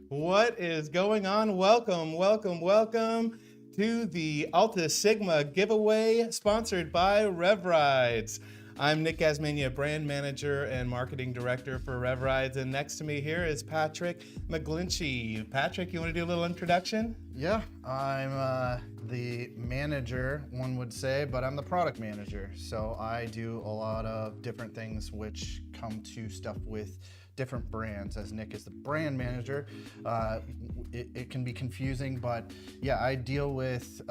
What is going on? Welcome, welcome, welcome to the Altis Sigma giveaway sponsored by REV Rides. I'm Nick Gasmania, brand manager and marketing director for REV Rides, and next to me here is Patrick McGlinchey. Patrick, you want to do a little introduction? Yeah, I'm the manager, one would say, but I'm the product manager. So I do a lot of different things which come to stuff with different brands. As Nick is the brand manager, it can be confusing, but yeah, I deal with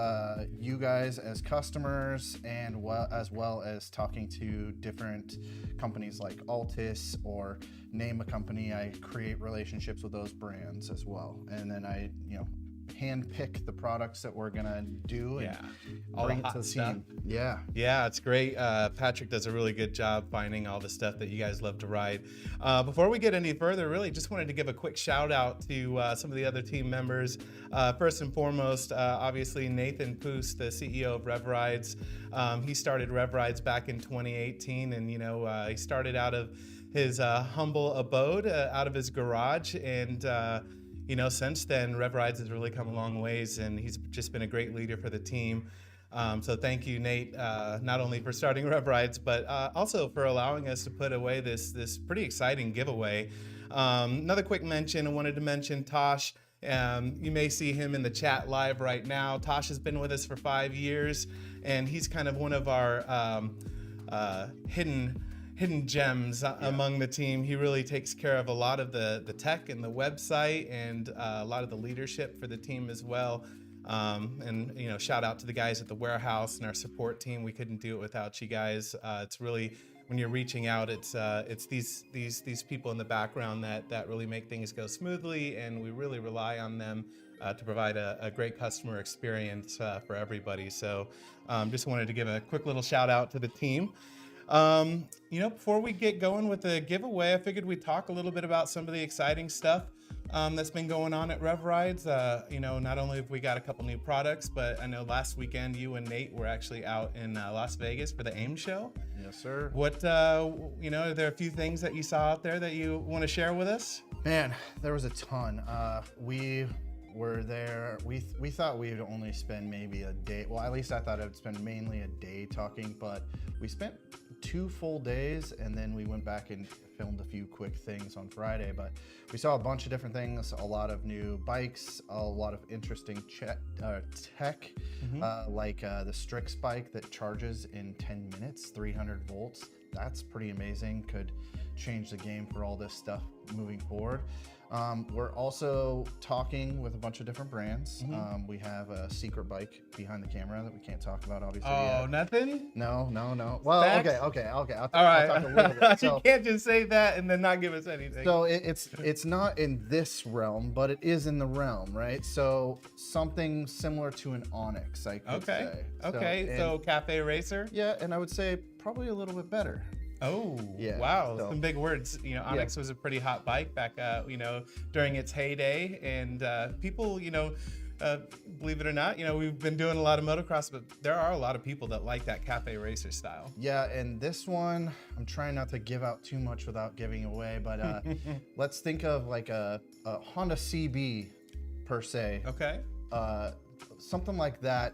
you guys as customers, and as well as talking to different companies like Altis, or name a company. I create relationships with those brands as well, and then I hand pick the products that we're gonna do and bring it to the team. Yeah, it's great. Patrick does a really good job finding all the stuff that you guys love to ride. Before we get any further, really just wanted to give a quick shout out to some of the other team members. First and foremost, obviously Nathan Poos, the CEO of REV Rides. He started REV Rides back in 2018, and he started out of his humble abode, out of his garage, and since then, REV Rides has really come a long ways, and he's just been a great leader for the team. So thank you, Nate, not only for starting REV Rides, but also for allowing us to put away this pretty exciting giveaway. Another quick mention, I wanted to mention Tosh. You may see him in the chat live right now. Tosh has been with us for 5 years, and he's kind of one of our hidden gems among the team. He really takes care of a lot of the tech and the website, and a lot of the leadership for the team as well. And shout out to the guys at the warehouse and our support team. We couldn't do it without you guys. It's really, when you're reaching out, it's these people in the background that really make things go smoothly, and we really rely on them to provide a great customer experience for everybody. So just wanted to give a quick little shout out to the team. Before we get going with the giveaway, I figured we'd talk a little bit about some of the exciting stuff that's been going on at REV Rides. Not only have we got a couple new products, but I know last weekend you and Nate were actually out in Las Vegas for the AIM show. Yes, sir. What, are there a few things that you saw out there that you want to share with us? Man, there was a ton. We were there. We thought we would only spend maybe a day. Well, at least I thought I would spend mainly a day talking, but we spent 2 full days, and then we went back and filmed a few quick things on Friday. But we saw a bunch of different things, a lot of new bikes, a lot of interesting tech, like the Strix bike that charges in 10 minutes, 300 volts. That's pretty amazing. Could change the game for all this stuff moving forward. We're also talking with a bunch of different brands. We have a secret bike behind the camera that we can't talk about, obviously. Oh, nothing? No. Well, Facts? okay. All right. I'll talk a little bit. So, you can't just say that and then not give us anything. so it's not in this realm, but it is in the realm, right? So something similar to an Onyx, I could say. Okay. So Cafe Racer? Yeah, and I would say probably a little bit better. Oh, yeah, wow. so- Some big words. Onyx was a pretty hot bike back, during its heyday. And people, believe it or not, we've been doing a lot of motocross, but there are a lot of people that like that Cafe Racer style. Yeah, and this one, I'm trying not to give out too much without giving away, but let's think of like a Honda CB per se. Okay. Something like that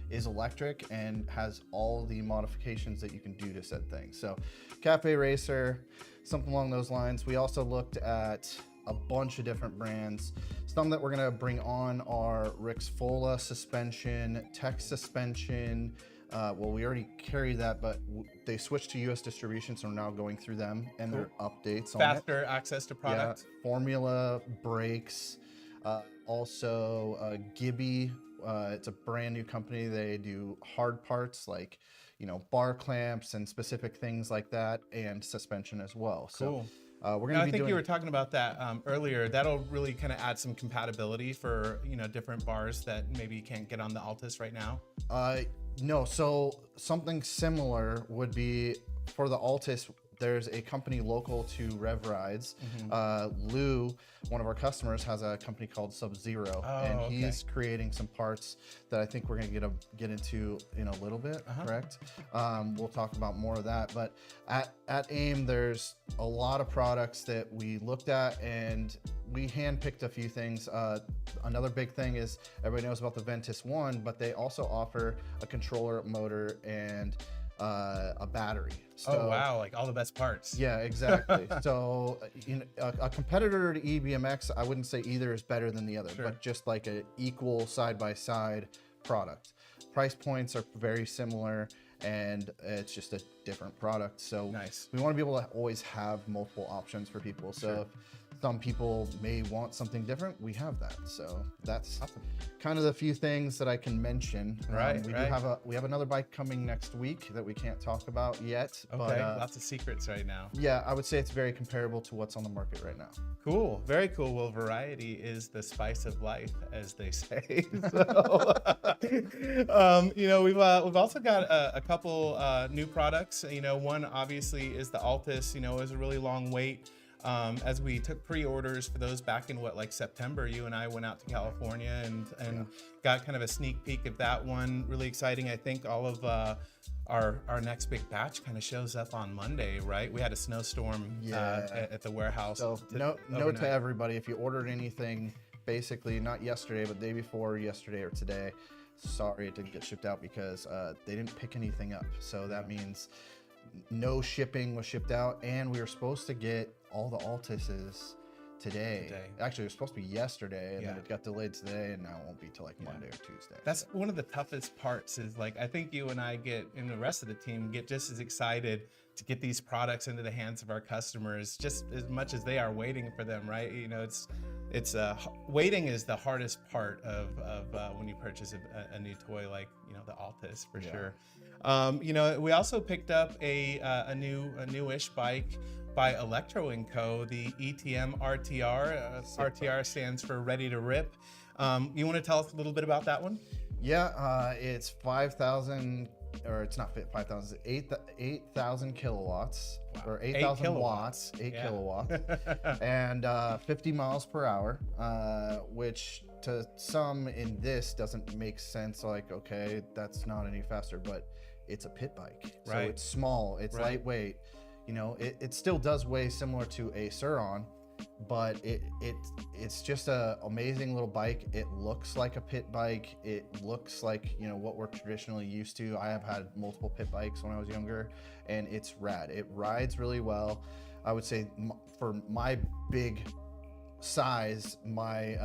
is electric and has all the modifications that you can do to said thing. So Cafe Racer, something along those lines. We also looked at a bunch of different brands. Some that we're gonna bring on are Rixfola suspension, Tech suspension. Well, we already carry that, but they switched to US distribution, so we're now going through them and their updates on it. Faster access to product. Yeah, Formula brakes, also Gibby. It's a brand new company. They do hard parts like, bar clamps and specific things like that, and suspension as well. Cool. So we're gonna be doing. You were talking about that earlier. That'll really kind of add some compatibility for different bars that maybe you can't get on the Altis right now. No, so something similar would be for the Altis. There's a company local to REV Rides. Lou, one of our customers, has a company called Sub-Zero, and he's creating some parts that I think we're gonna get into in a little bit, correct? We'll talk about more of that, but at AIM, there's a lot of products that we looked at, and we handpicked a few things. Another big thing is everybody knows about the Ventus One, but they also offer a controller, motor, and a battery. So, oh wow, like all the best parts. Yeah, exactly. So a competitor to EBMX, I wouldn't say either is better than the other, but just like an equal side-by-side product. Price points are very similar, and it's just a different product. So nice. We want to be able to always have multiple options for people. So if some people may want something different, we have that. So that's kind of the few things that I can mention. We have another bike coming next week that we can't talk about yet. Okay, but, lots of secrets right now. Yeah, I would say it's very comparable to what's on the market right now. Cool, very cool. Well, variety is the spice of life, as they say. So, we've also got a couple new products. One obviously is the Altis. It was a really long wait. As we took pre-orders for those back in September, you and I went out to California and got kind of a sneak peek of that one. Really exciting. I think all of our next big batch kind of shows up on Monday, right? We had a snowstorm at the warehouse. So note to everybody, if you ordered anything, basically not yesterday, but the day before yesterday or today, sorry it didn't get shipped out because they didn't pick anything up. So that means no shipping was shipped out, and we were supposed to get all the Altises today. Actually, it was supposed to be yesterday, and then it got delayed today, and now it won't be till like Monday or Tuesday. That's one of the toughest parts is I think you and I and the rest of the team get just as excited to get these products into the hands of our customers just as much as they are waiting for them, right? It's waiting is the hardest part of when you purchase a new toy like the Altis for sure. We also picked up a newish bike by Electro & Co, the ETM RTR. RTR stands for Ready to Rip. You want to tell us a little bit about that one? Yeah, it's 5,000 or it's not 5,000, 8,000 kilowatts, or 8,000 kilowatts. watts, 8 kilowatts, and 50 miles per hour, which to some in this doesn't make sense. Like, okay, that's not any faster, but it's a pit bike. So Right. it's small, it's lightweight. You know, it still does weigh similar to a Sur-On, but it's just a amazing little bike. It looks like a pit bike. It looks like, you know, what we're traditionally used to. I have had multiple pit bikes when I was younger, and it's rad. It rides really well. I would say for my big size, my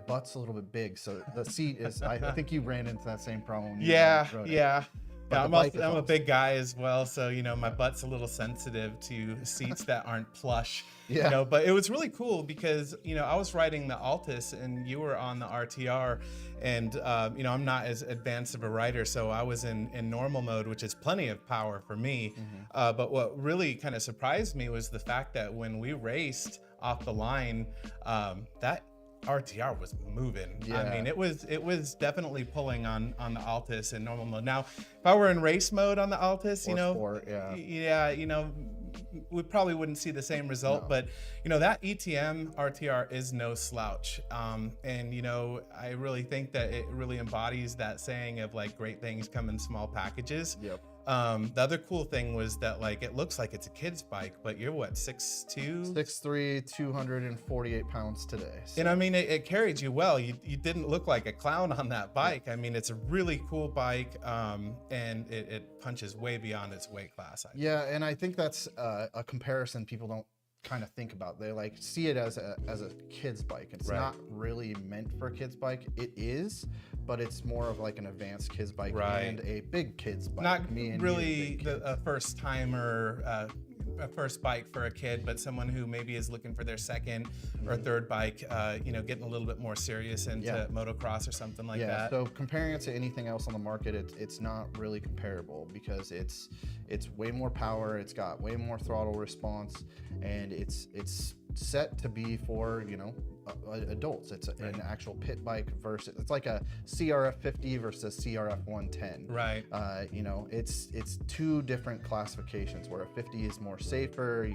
butt's a little bit big, so the seat is. I think you ran into that same problem. When you rode it. Yeah. But I'm a big guy as well, so you know my butt's a little sensitive to seats that aren't plush. Yeah. You know, but it was really cool because you know I was riding the Altis and you were on the RTR, and you know I'm not as advanced of a rider, so I was in normal mode, which is plenty of power for me. But what really kind of surprised me was the fact that when we raced off the line, that RTR was moving. Yeah. I mean, it was definitely pulling on the Altis in normal mode. Now, if I were in race mode on the Altis, you know, sport, you know, we probably wouldn't see the same result. No. But you know, that ETM RTR is no slouch. And you know, I really think that it really embodies that saying of like great things come in small packages. Yep. The other cool thing was that like it looks like it's a kid's bike, but you're what, 6'2"? 6'3", 248 pounds today. So. And I mean, it carried you well. You didn't look like a clown on that bike. I mean, it's a really cool bike, and it punches way beyond its weight class. Yeah, and I think that's a comparison people don't kind of think about. They like see it as a kid's bike. It's not really meant for a kid's bike. It is, but it's more of like an advanced kid's bike and a big kid's bike. Not really a first timer, a first bike for a kid, but someone who maybe is looking for their second or third bike, you know, getting a little bit more serious into motocross or something like that. So comparing it to anything else on the market, it's not really comparable because it's way more power, it's got way more throttle response, and it's set to be for, you know, adults. It's an actual pit bike versus, it's like a CRF 50 versus CRF 110. Right. You know, it's two different classifications where a 50 is more safer.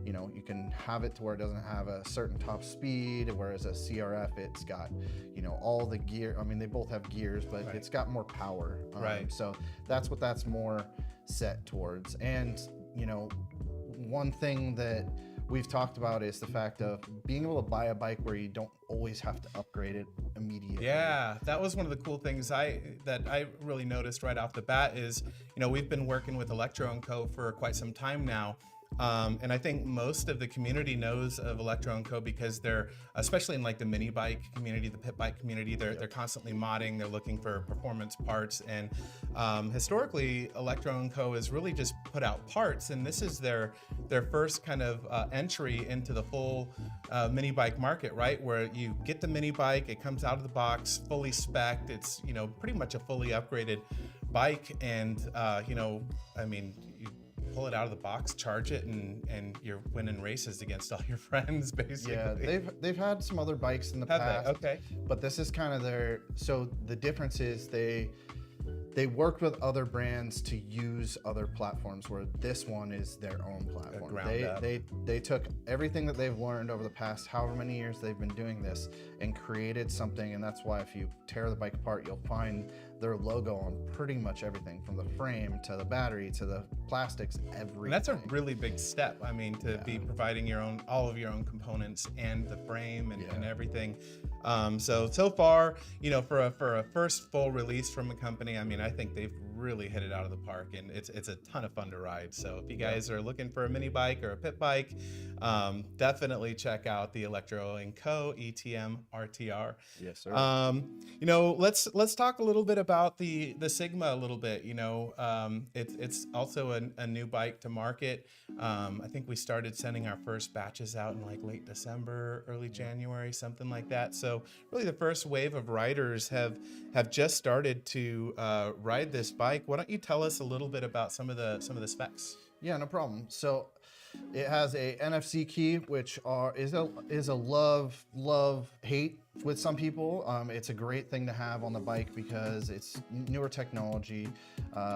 You can have it to where it doesn't have a certain top speed, whereas a CRF, it's got, you know, all the gear. I mean, they both have gears, but it's got more power. So that's what that's more set towards. And, you know, one thing that we've talked about is the fact of being able to buy a bike where you don't always have to upgrade it immediately. Yeah, that was one of the cool things that I really noticed right off the bat is, you know, we've been working with Electro & Co. for quite some time now. And I think most of the community knows of Electro & Co. because they're, especially in like the mini bike community, the pit bike community, they're constantly modding, they're looking for performance parts. And historically, Electro & Co. has really just put out parts, and this is their first kind of entry into the full mini bike market, right? Where you get the mini bike, it comes out of the box, fully spec'd, it's, you know, pretty much a fully upgraded bike. And, you know, I mean, you pull it out of the box, charge it, and you're winning races against all your friends, basically. Yeah, they've had some other bikes in the past. Okay. But this is kind of their, so the difference is they worked with other brands to use other platforms, where this one is their own platform. They took everything that they've learned over the past however many years they've been doing this and created something, and that's why if you tear the bike apart, you'll find their logo on pretty much everything, from the frame to the battery to the plastics, everything. And that's a really big step. I mean, to be providing all of your own components and the frame and everything. So far, you know, for a first full release from a company, I mean, I think they've really hit it out of the park, and it's a ton of fun to ride. So if you guys are looking for a mini bike or a pit bike, definitely check out the Electro & Co. ETM RTR. Yes, sir. You know, let's talk a little bit about the Sigma a little bit. You know, it's also a new bike to market. I think we started sending our first batches out in like late December, early January, something like that. So really the first wave of riders have just started to ride this bike. Why don't you tell us a little bit about some of the specs? Yeah, no problem. So It has a NFC key, which is a love hate with some people. It's a great thing to have on the bike because it's newer technology.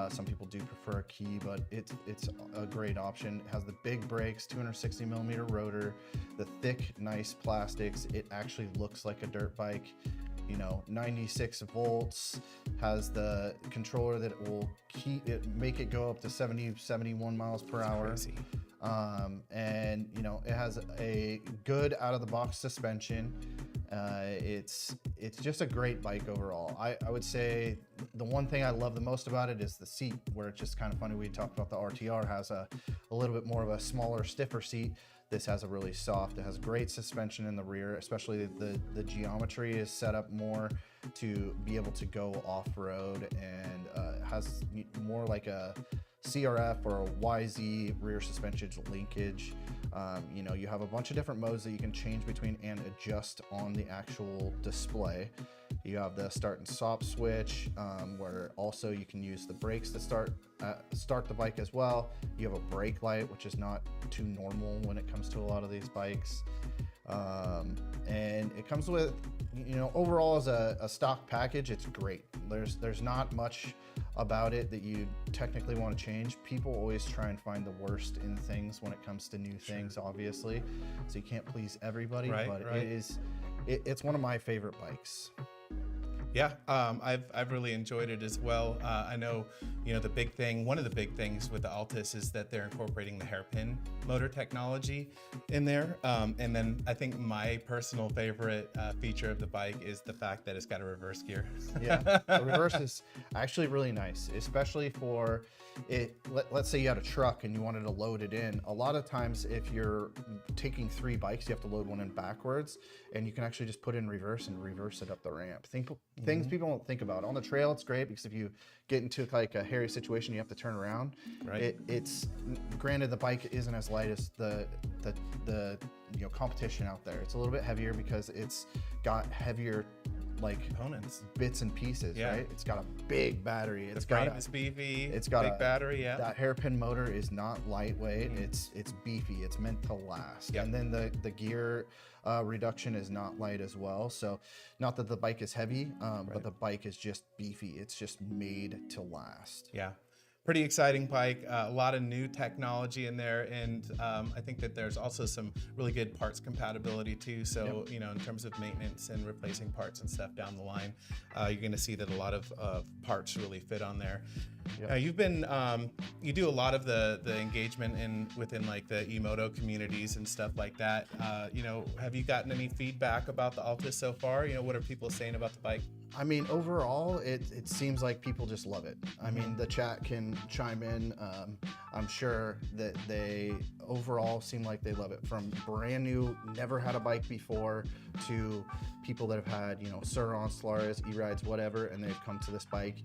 Some people do prefer a key, but it's a great option. It has the big brakes, 260 millimeter rotor, the thick, nice plastics. It actually looks like a dirt bike. 96 volts, has the controller that will make it go up to 71 miles per hour. Crazy. And it has a good out of the box suspension. It's just a great bike overall. I would say the one thing I love the most about it is the seat, where it's just kind of funny. We talked about the RTR has a little bit more of a smaller, stiffer seat. This has a really soft. It has great suspension in the rear, especially the geometry is set up more to be able to go off-road, and has more like a CRF or a YZ rear suspension linkage. You have a bunch of different modes that you can change between and adjust on the actual display. You have the start and stop switch, where also you can use the brakes to start the bike as well. You have a brake light, which is not too normal when it comes to a lot of these bikes. And it comes with, overall as a stock package, it's great. There's not much about it that you technically want to change. People always try and find the worst in things when it comes to new things, obviously. So you can't please everybody, but it's one of my favorite bikes. Yeah, I've really enjoyed it as well. I know, one of the big things with the Altis is that they're incorporating the hairpin motor technology in there. And then I think my personal favorite feature of the bike is the fact that it's got a reverse gear. Yeah, the reverse is actually really nice, especially for it. Let's say you had a truck and you wanted to load it in. A lot of times if you're taking 3 bikes, you have to load one in backwards, and you can actually just put it in reverse and reverse it up the ramp. Things people don't think about. On the trail, it's great because if you get into like a hairy situation, you have to turn around. Right. It's granted the bike isn't as light as the competition out there. It's a little bit heavier because it's got heavier components, bits and pieces. Yeah. Right. It's got a big battery. The frame is beefy. It's got big battery. Yeah. That hairpin motor is not lightweight. It's beefy. It's meant to last. Yep. And then the gear reduction is not light as well. So not that the bike is heavy, but the bike is just beefy. It's just made to last. Yeah. Pretty exciting bike, a lot of new technology in there, and I think that there's also some really good parts compatibility too. So, in terms of maintenance and replacing parts and stuff down the line, you're going to see that a lot of parts really fit on there. Yep. You've been, you do a lot of the engagement within like the eMoto communities and stuff like that. Have you gotten any feedback about the Altis so far? What are people saying about the bike? I mean, overall, it seems like people just love it. I mean, the chat can chime in. I'm sure that they overall seem like they love it. From brand new, never had a bike before, to people that have had, Surons, Solaris, E-Rides, whatever, and they've come to this bike.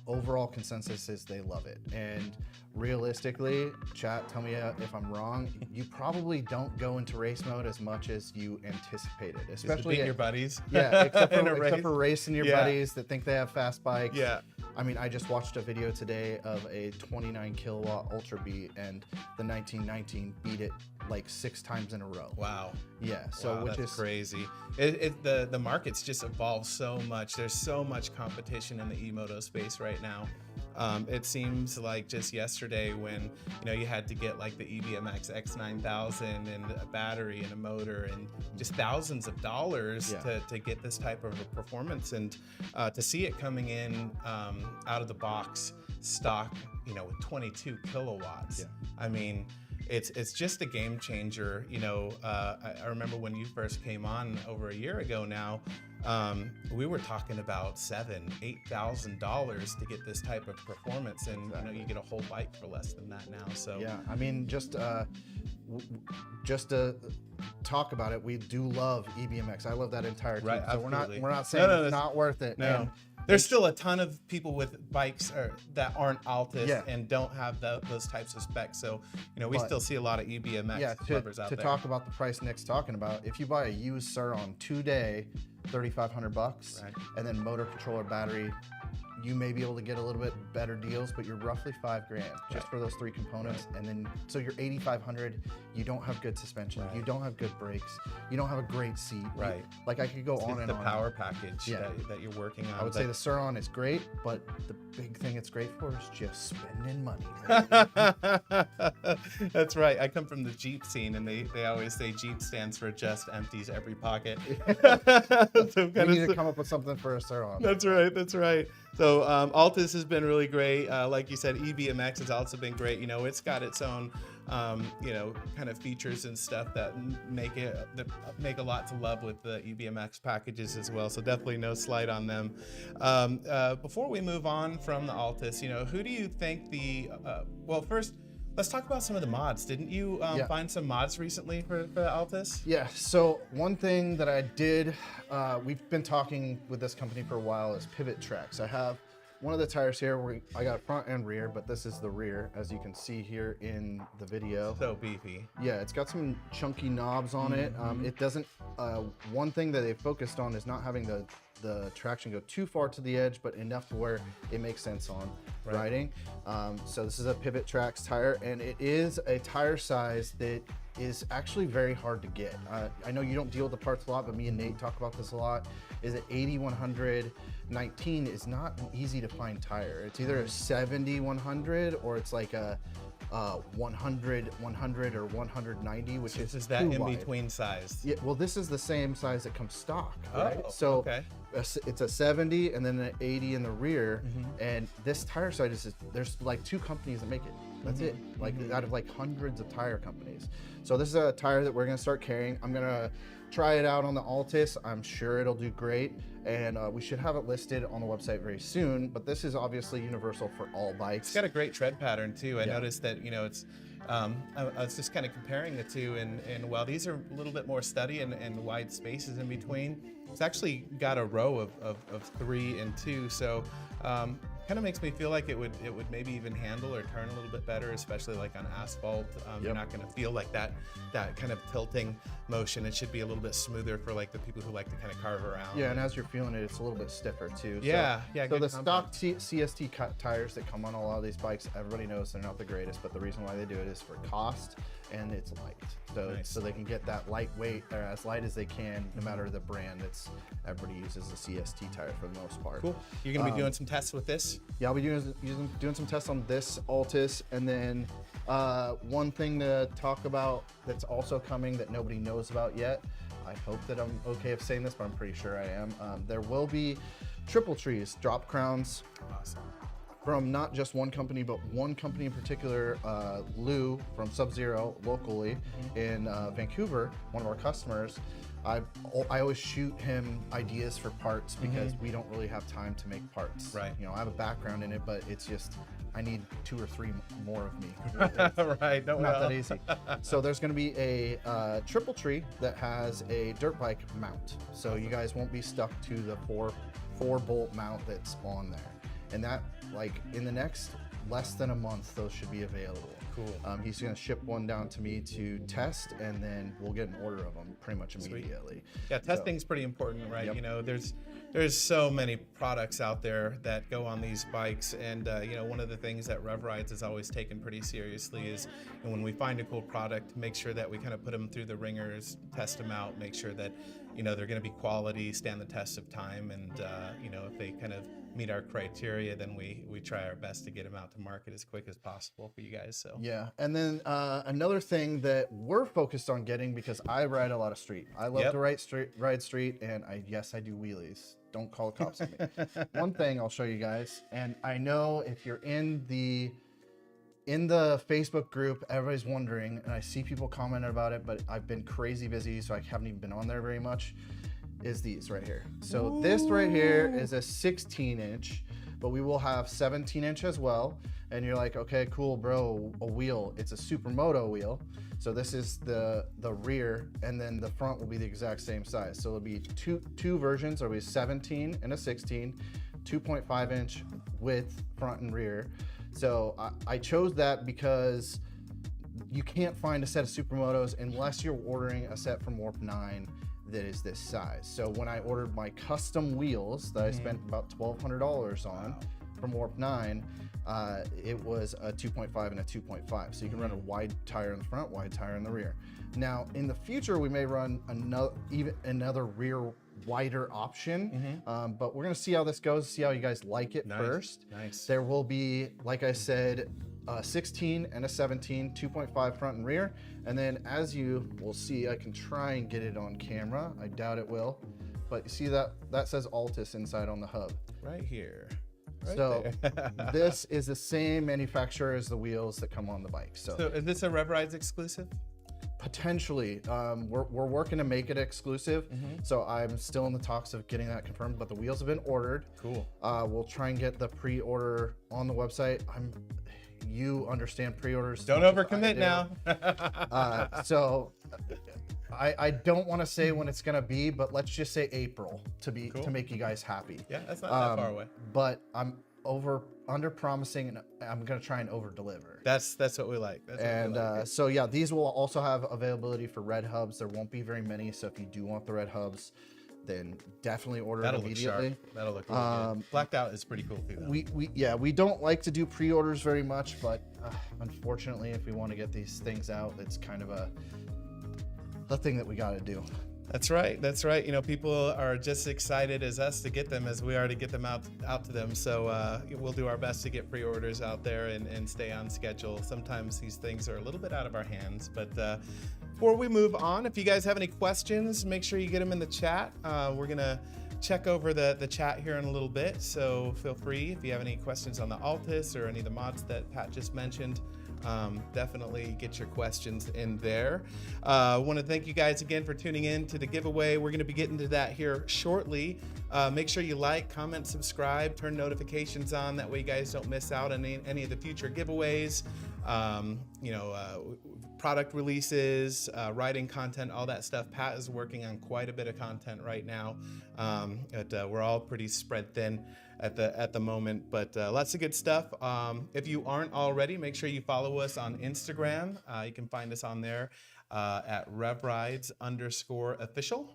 Overall consensus is they love it. And realistically, chat, tell me if I'm wrong, you probably don't go into race mode as much as you anticipated, especially your buddies. Yeah, except for racing your buddies that think they have fast bikes. Yeah. I mean, I just watched a video today of a 29 kilowatt Ultra Beat, and the 1919 beat it like 6 times in a row. Wow. Yeah. So which that's is crazy. The market's just evolved so much. There's so much competition in the eMoto space right now. It seems like just yesterday when you had to get like the EBMX X9000 and a battery and a motor and just thousands of dollars to get this type of a performance, and to see it coming in out of the box stock, with 22 kilowatts. Yeah. I mean, it's just a game changer. I remember when you first came on over a year ago now, we were talking about $7,000-8,000 to get this type of performance, and you get a whole bike for less than that now. So yeah, I mean, just to talk about it, we do love EBMX. I love that entire team. Right, so absolutely. we're not saying it's not worth it. No. And there's still a ton of people with bikes that aren't Altis and don't have those types of specs. So, we still see a lot of EBMX lovers out there. To talk about the price Nick's talking about, if you buy a used Suron today, $3,500, and then motor, controller, battery, you may be able to get a little bit better deals, but you're roughly $5,000 just for those 3 components. And then, so you're $8,500, you don't have good suspension, you don't have good brakes, you don't have a great seat. Right. Like I could go on and the on. The power package that you're working on. I would say the Sur-On is great, but the big thing it's great for is just spending money. That's right. I come from the Jeep scene, and they always say Jeep stands for just empties every pocket. So we need to come up with something for a Sur-On. That's right. That's right. So Altis has been really great. Like you said, eBMX has also been great. You know, it's got its own, you know, kind of features and stuff that make a lot to love with the eBMX packages as well. So definitely no slight on them. Before we move on from the Altis, you know, who do you think well, first, let's talk about some of the mods. Didn't you find some mods recently for the Altis? Yeah, so one thing that I did, we've been talking with this company for a while, is pivot tracks. I have one of the tires here where I got front and rear, but this is the rear, as you can see here in the video. So beefy. Yeah, it's got some chunky knobs on it. It doesn't, one thing that they focused on is not having the traction go too far to the edge, but enough to where it makes sense on riding. So this is a pivot tracks tire, and it is a tire size that is actually very hard to get. I know you don't deal with the parts a lot, but me and Nate talk about this a lot, is that 80-119 is not an easy to find tire. It's either a 70-100 or it's like a 100 or 190, which is that in wide. between size. Yeah, well, this is the same size that comes stock, right? Oh, so okay. It's a 70 and then an 80 in the rear, and this tire size there's like 2 companies that make it. That's it. Like out of like hundreds of tire companies. So this is a tire that we're gonna start carrying. I'm gonna try it out on the Altis. I'm sure it'll do great, and we should have it listed on the website very soon. But this is obviously universal for all bikes. It's got a great tread pattern too. I noticed that, you know, it's I was just kind of comparing the two, and while these are a little bit more steady and wide spaces in between, it's actually got a row of 3 and 2. So kind of makes me feel like it would maybe even handle or turn a little bit better, especially like on asphalt. You're not going to feel like that kind of tilting motion. It should be a little bit smoother for like the people who like to kind of carve around. Yeah, and as you're feeling it, it's a little bit stiffer too. Yeah, So the stock CST tires that come on a lot of these bikes, everybody knows they're not the greatest, but the reason why they do it is for cost, and it's light. So so they can get that lightweight, or as light as they can, no matter the brand. Everybody uses a CST tire for the most part. Cool. You're gonna be doing some tests with this? Yeah, I'll be doing some tests on this Altis, and then one thing to talk about that's also coming that nobody knows about yet. I hope that I'm okay of saying this, but I'm pretty sure I am. There will be triple trees, drop crowns. Awesome. From not just one company, but one company in particular, Lou from Sub-Zero locally in Vancouver, one of our customers. I always shoot him ideas for parts because we don't really have time to make parts. Right. You know, I have a background in it, but it's just, I need 2 or 3 more of me. Right. Not that easy. So there's going to be a triple tree that has a dirt bike mount. So you guys won't be stuck to the four bolt mount that's on there. And that, like, in the next less than a month, those should be available. Cool. He's going to ship one down to me to test, and then we'll get an order of them pretty much immediately. Sweet. Yeah, testing's pretty important, right? Yep. You know, there's so many products out there that go on these bikes, and you know, one of the things that REV Rides has always taken pretty seriously is, and when we find a cool product, make sure that we kind of put them through the ringers, test them out, make sure that, you know, they're going to be quality, stand the test of time, and you know, if they kind of meet our criteria, then we try our best to get them out to market as quick as possible for you guys. So yeah, and then another thing that we're focused on getting, because I ride a lot of street. I love to ride street, and I do wheelies. Don't call the cops on me. One thing I'll show you guys, and I know if you're in the Facebook group, everybody's wondering, and I see people commenting about it, but I've been crazy busy, so I haven't even been on there very much, is these right here. So this right here is a 16-inch, but we will have 17-inch as well. And you're like, okay, cool, bro, a wheel. It's a Supermoto wheel. So this is the rear, and then the front will be the exact same size. So it'll be two versions. There'll be 17 and a 16, 2.5-inch width front and rear. So I chose that because you can't find a set of Supermotos unless you're ordering a set from Warp 9 that is this size. So when I ordered my custom wheels that I spent about $1,200 on, from Warp 9, it was a 2.5 and a 2.5. So you can run a wide tire in the front, wide tire in the rear. Now, in the future, we may run another rear wider option, but we're gonna see how this goes, see how you guys like it first. Nice. There will be, like I said, a 16 and a 17, 2.5 front and rear. And then as you will see, I can try and get it on camera. I doubt it will, but you see that says Altis inside on the hub. Right here. Right so there. This is the same manufacturer as the wheels that come on the bike. So is this a REV Rides exclusive? Potentially. We're working to make it exclusive. So I'm still in the talks of getting that confirmed, but the wheels have been ordered. Cool. We'll try and get the pre-order on the website. You understand pre-orders. Don't overcommit now. So I don't want to say when it's gonna be, but let's just say April to make you guys happy. Yeah, that's not that far away. But I'm under promising, and I'm gonna try and over deliver. That's what we like. So yeah, these will also have availability for red hubs. There won't be very many, so if you do want the red hubs, then definitely order it immediately. Look sharp. That'll look really good. Blacked out is pretty cool too, though. We don't like to do pre-orders very much, but unfortunately, if we want to get these things out, it's kind of a thing that we got to do. That's right. That's right. You know, people are just excited as us to get them as we are to get them out to them. So we'll do our best to get pre-orders out there and stay on schedule. Sometimes these things are a little bit out of our hands, but before we move on, if you guys have any questions, make sure you get them in the chat. We're gonna check over the chat here in a little bit, so feel free if you have any questions on the Altis or any of the mods that Pat just mentioned. Definitely get your questions in there. I want to thank you guys again for tuning in to the giveaway. We're going to be getting to that here shortly. Make sure you like, comment, subscribe, turn notifications on. That way you guys don't miss out on any of the future giveaways. Product releases, writing content, all that stuff. Pat is working on quite a bit of content right now. We're all pretty spread thin at the moment, but lots of good stuff. If you aren't already, make sure you follow us on Instagram. You can find us on there at RevRides_official.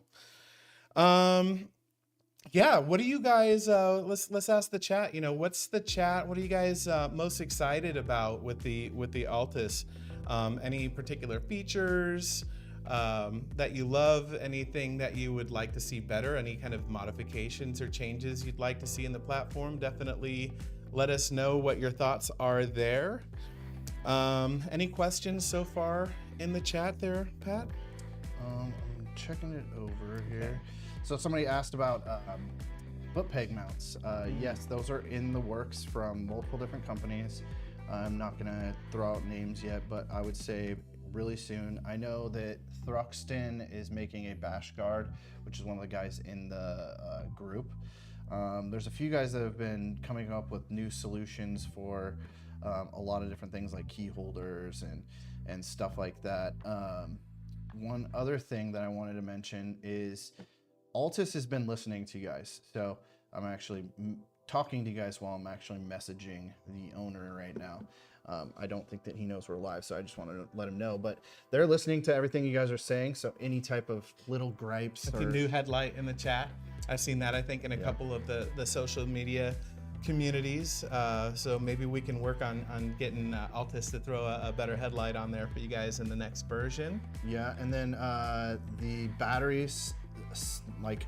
Yeah, what do you guys, let's ask the chat, what's the chat? What are you guys most excited about with the Altis? Any particular features that you love? Anything that you would like to see better? Any kind of modifications or changes you'd like to see in the platform? Definitely let us know what your thoughts are there. Any questions so far in the chat there, Pat? I'm checking it over here. So somebody asked about foot peg mounts. Yes, those are in the works from multiple different companies. I'm not gonna throw out names yet, but I would say really soon. I know that Thruxton is making a bash guard, which is one of the guys in the group. There's a few guys that have been coming up with new solutions for a lot of different things like key holders and stuff like that. One other thing that I wanted to mention is Altis has been listening to you guys. So I'm actually talking to you guys while I'm actually messaging the owner right now. I don't think that he knows we're live, so I just wanted to let him know. But they're listening to everything you guys are saying, so any type of little gripes. The new headlight in the chat. I've seen that, I think, in a couple of the social media communities. So maybe we can work on getting Altis to throw a better headlight on there for you guys in the next version. Yeah, and then the batteries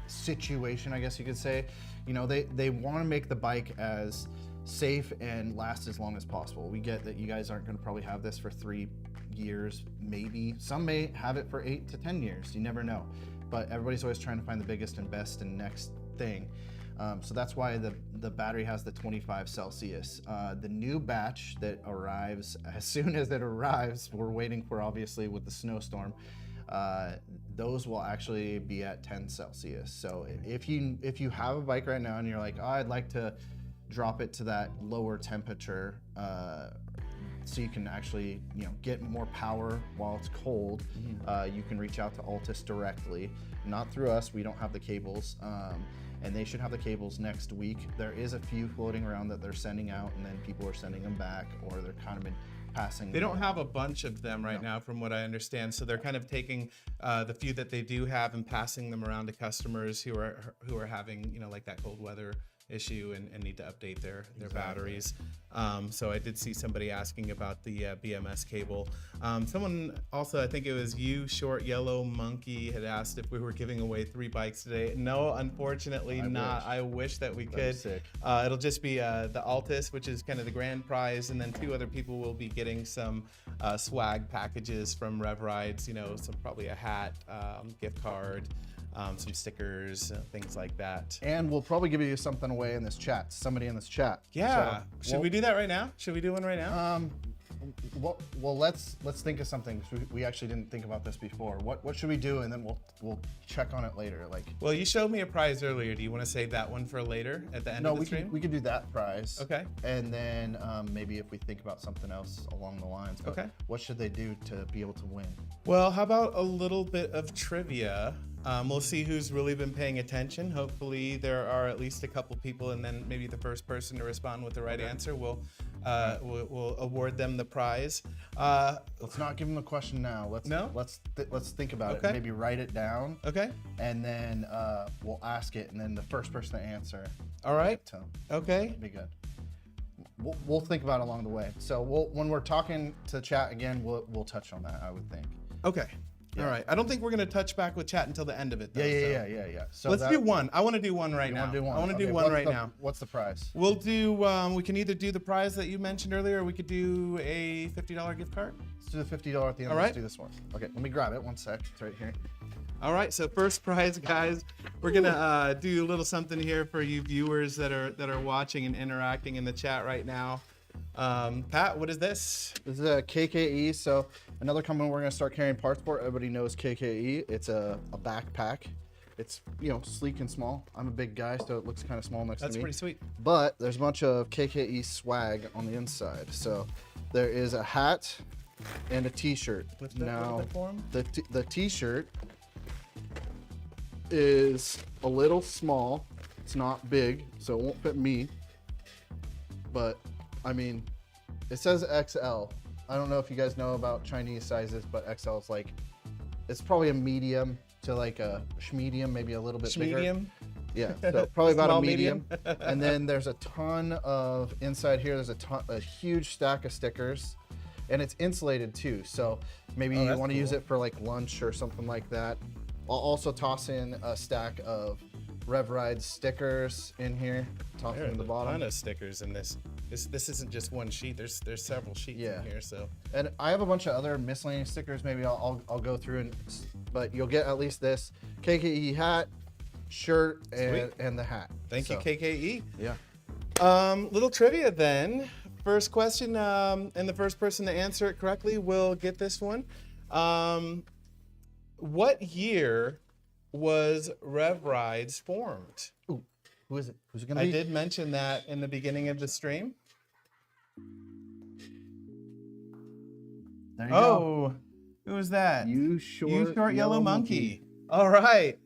situation, I guess you could say. They want to make the bike as safe and last as long as possible. We get that you guys aren't going to probably have this for 3 years, maybe. Some may have it for 8 to 10 years. You never know. But everybody's always trying to find the biggest and best and next thing. So that's why the battery has the 25 Celsius. The new batch that arrives, as soon as it arrives, we're waiting for, obviously, with the snowstorm, those will actually be at 10 Celsius. So if you have a bike right now and you're like, oh, I'd like to drop it to that lower temperature, so you can actually get more power while it's cold, you can reach out to Altis directly, not through us. We don't have the cables, and they should have the cables next week. There is a few floating around that they're sending out, and then people are sending them back, or they're kind of been passing. They don't have a bunch of them right now, from what I understand. So they're kind of taking the few that they do have and passing them around to customers who are having like that cold weather issue and need to update their batteries. So I did see somebody asking about the BMS cable. Someone also, I think it was you, Short Yellow Monkey, had asked if we were giving away 3 bikes today. No, unfortunately not. I wish that we could. Sick. It'll just be the Altis, which is kind of the grand prize, and then 2 other people will be getting some swag packages from REV Rides. You know, some probably a hat, gift card. Some stickers, things like that. And we'll probably give you something away in this chat. Somebody in this chat. Yeah. So, should we do that right now? Should we do one right now? Well, let's think of something. We actually didn't think about this before. What should we do, and then we'll check on it later. Like. Well, you showed me a prize earlier. Do you want to save that one for later at the end of the stream? No, we could do that prize. Okay. And then maybe if we think about something else along the lines. But okay. What should they do to be able to win? Well, how about a little bit of trivia? We'll see who's really been paying attention. Hopefully there are at least a couple people, and then maybe the first person to respond with the right answer will award them the prize. Let's not give them the question now. Let's think about it. Maybe write it down. Okay. And then we'll ask it, and then the first person to answer. All right. Okay. That'd be good. We'll think about it along the way. So when we're talking to chat again, we'll touch on that, I would think. Okay. Yeah. All right. I don't think we're going to touch back with chat until the end of it, though. Yeah. So let's do one. I want to do one right now. I want to do one right now. What's the prize? We'll do, we can either do the prize that you mentioned earlier, or we could do a $50 gift card. Let's do the $50 at the end. All right. Let's do this one. Okay, let me grab it. 1 sec. It's right here. All right. So first prize, guys, we're going to do a little something here for you viewers that are watching and interacting in the chat right now. Pat, what is this? This is a KKE. So another company we're going to start carrying parts for. Everybody knows KKE. It's a backpack. It's, sleek and small. I'm a big guy, so it looks kind of small next to me. That's pretty sweet. But there's a bunch of KKE swag on the inside. So there is a hat and a t-shirt. Now, the t-shirt is a little small. It's not big, so it won't fit me. But I mean, it says XL. I don't know if you guys know about Chinese sizes, but XL is like, it's probably a medium to like a schmedium, maybe a little bit bigger. Yeah, so probably about a medium. And then there's a ton of, inside here, there's a huge stack of stickers. And it's insulated too, so maybe you want to use it for like lunch or something like that. I'll also toss in a stack of REV Rides stickers in here. Toss them in the bottom. A ton of stickers in this. This isn't just one sheet. There's several sheets in here. So. And I have a bunch of other miscellaneous stickers. Maybe I'll go through but you'll get at least this KKE hat, shirt, and the hat. Thank you, KKE. Yeah. Little trivia then. First question, and the first person to answer it correctly will get this one. What year was REV Rides formed? Ooh, who is it? Who's it gonna be? I did mention that in the beginning of the stream. There you go. Who was that? You short yellow monkey. All right.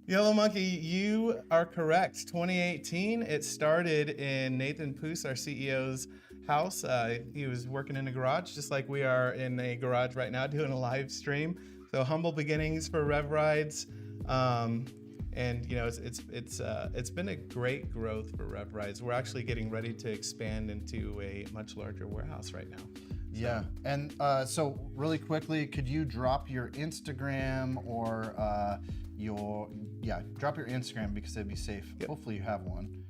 Yellow Monkey, you are correct. 2018, it started in Nathan Poos, our CEO's house. He was working in a garage, just like we are in a garage right now doing a live stream. So humble beginnings for REV Rides. And it's been a great growth for REV Rides. We're actually getting ready to expand into a much larger warehouse right now. Yeah, and so really quickly, could you drop your Instagram or drop your Instagram because it'd be safe. Yep. Hopefully you have one.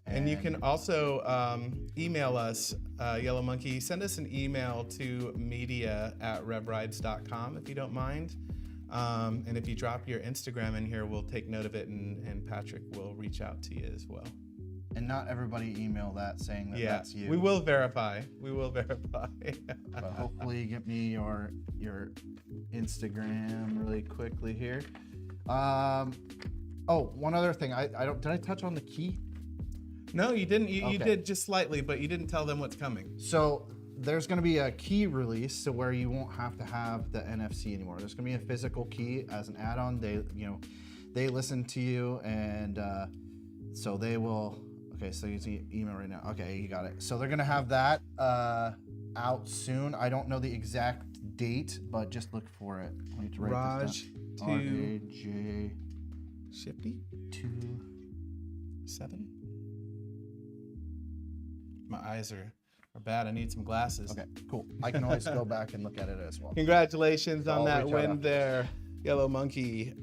And you can also email us, Yellow Monkey. Send us an email to media@revrides.com if you don't mind. And if you drop your Instagram in here, we'll take note of it, and Patrick will reach out to you as well. And not everybody email that saying that that's you. We will verify. But hopefully get me your Instagram really quickly here. One other thing. Did I touch on the key? No, you didn't. You did just slightly, but you didn't tell them what's coming. So there's going to be a key release, so where you won't have to have the NFC anymore. There's going to be a physical key as an add-on. They listen to you, and so they will. Okay, so you see email right now. Okay, you got it. So they're going to have that out soon. I don't know the exact date, but just look for it. I need to write this down. RAJ Shifty 27. My eyes are bad. I need some glasses. Okay, cool. I can always go back and look at it as well. Congratulations on I'll that reach out win after. there, Yellow Monkey.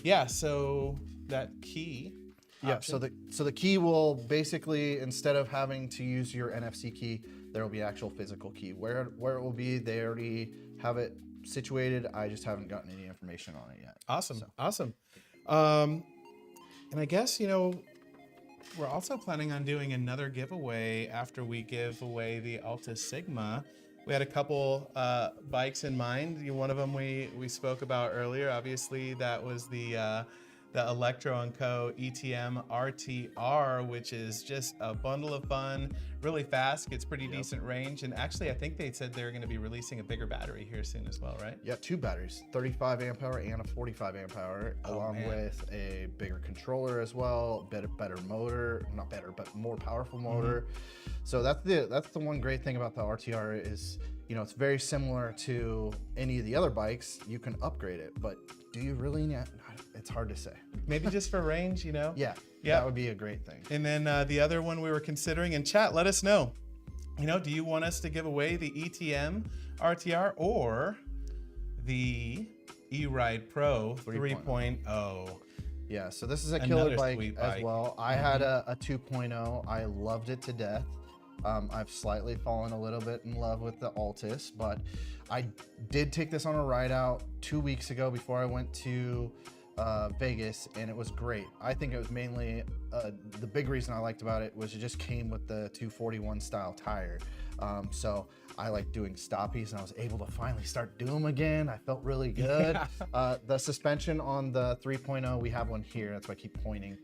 Yeah, so that key. Yeah, so the key will basically, instead of having to use your NFC key, there will be actual physical key. Where it will be, they already have it situated. I just haven't gotten any information on it yet. Awesome, So. awesome. And I guess, we're also planning on doing another giveaway after we give away the Altis Sigma. We had a couple bikes in mind. One of them we spoke about earlier. Obviously, that was the Electro & Co. ETM RTR, which is just a bundle of fun, really fast, gets pretty decent range. And actually, I think they said they're going to be releasing a bigger battery here soon as well, right? Yeah, 2 batteries, 35 amp hour and a 45 amp hour, along with a bigger controller as well, better motor, not better, but more powerful motor. So that's the one great thing about the RTR is, it's very similar to any of the other bikes. You can upgrade it, but do you really need it? It's hard to say. Maybe just for range, Yeah, that would be a great thing. And then the other one we were considering, in chat, let us know. Do you want us to give away the ETM RTR or the eRide Pro 3.0? Yeah, so this is a Another killer bike sweet as bike. well. I had a 2.0. I loved it to death. I've slightly fallen a little bit in love with the Altis, but I did take this on a ride out 2 weeks ago before I went to Vegas, and it was great. I think it was mainly the big reason I liked about it was it just came with the 241 style tire. So I like doing stoppies, and I was able to finally start doing them again. I felt really good. The suspension on the 3.0, we have one here, that's why I keep pointing,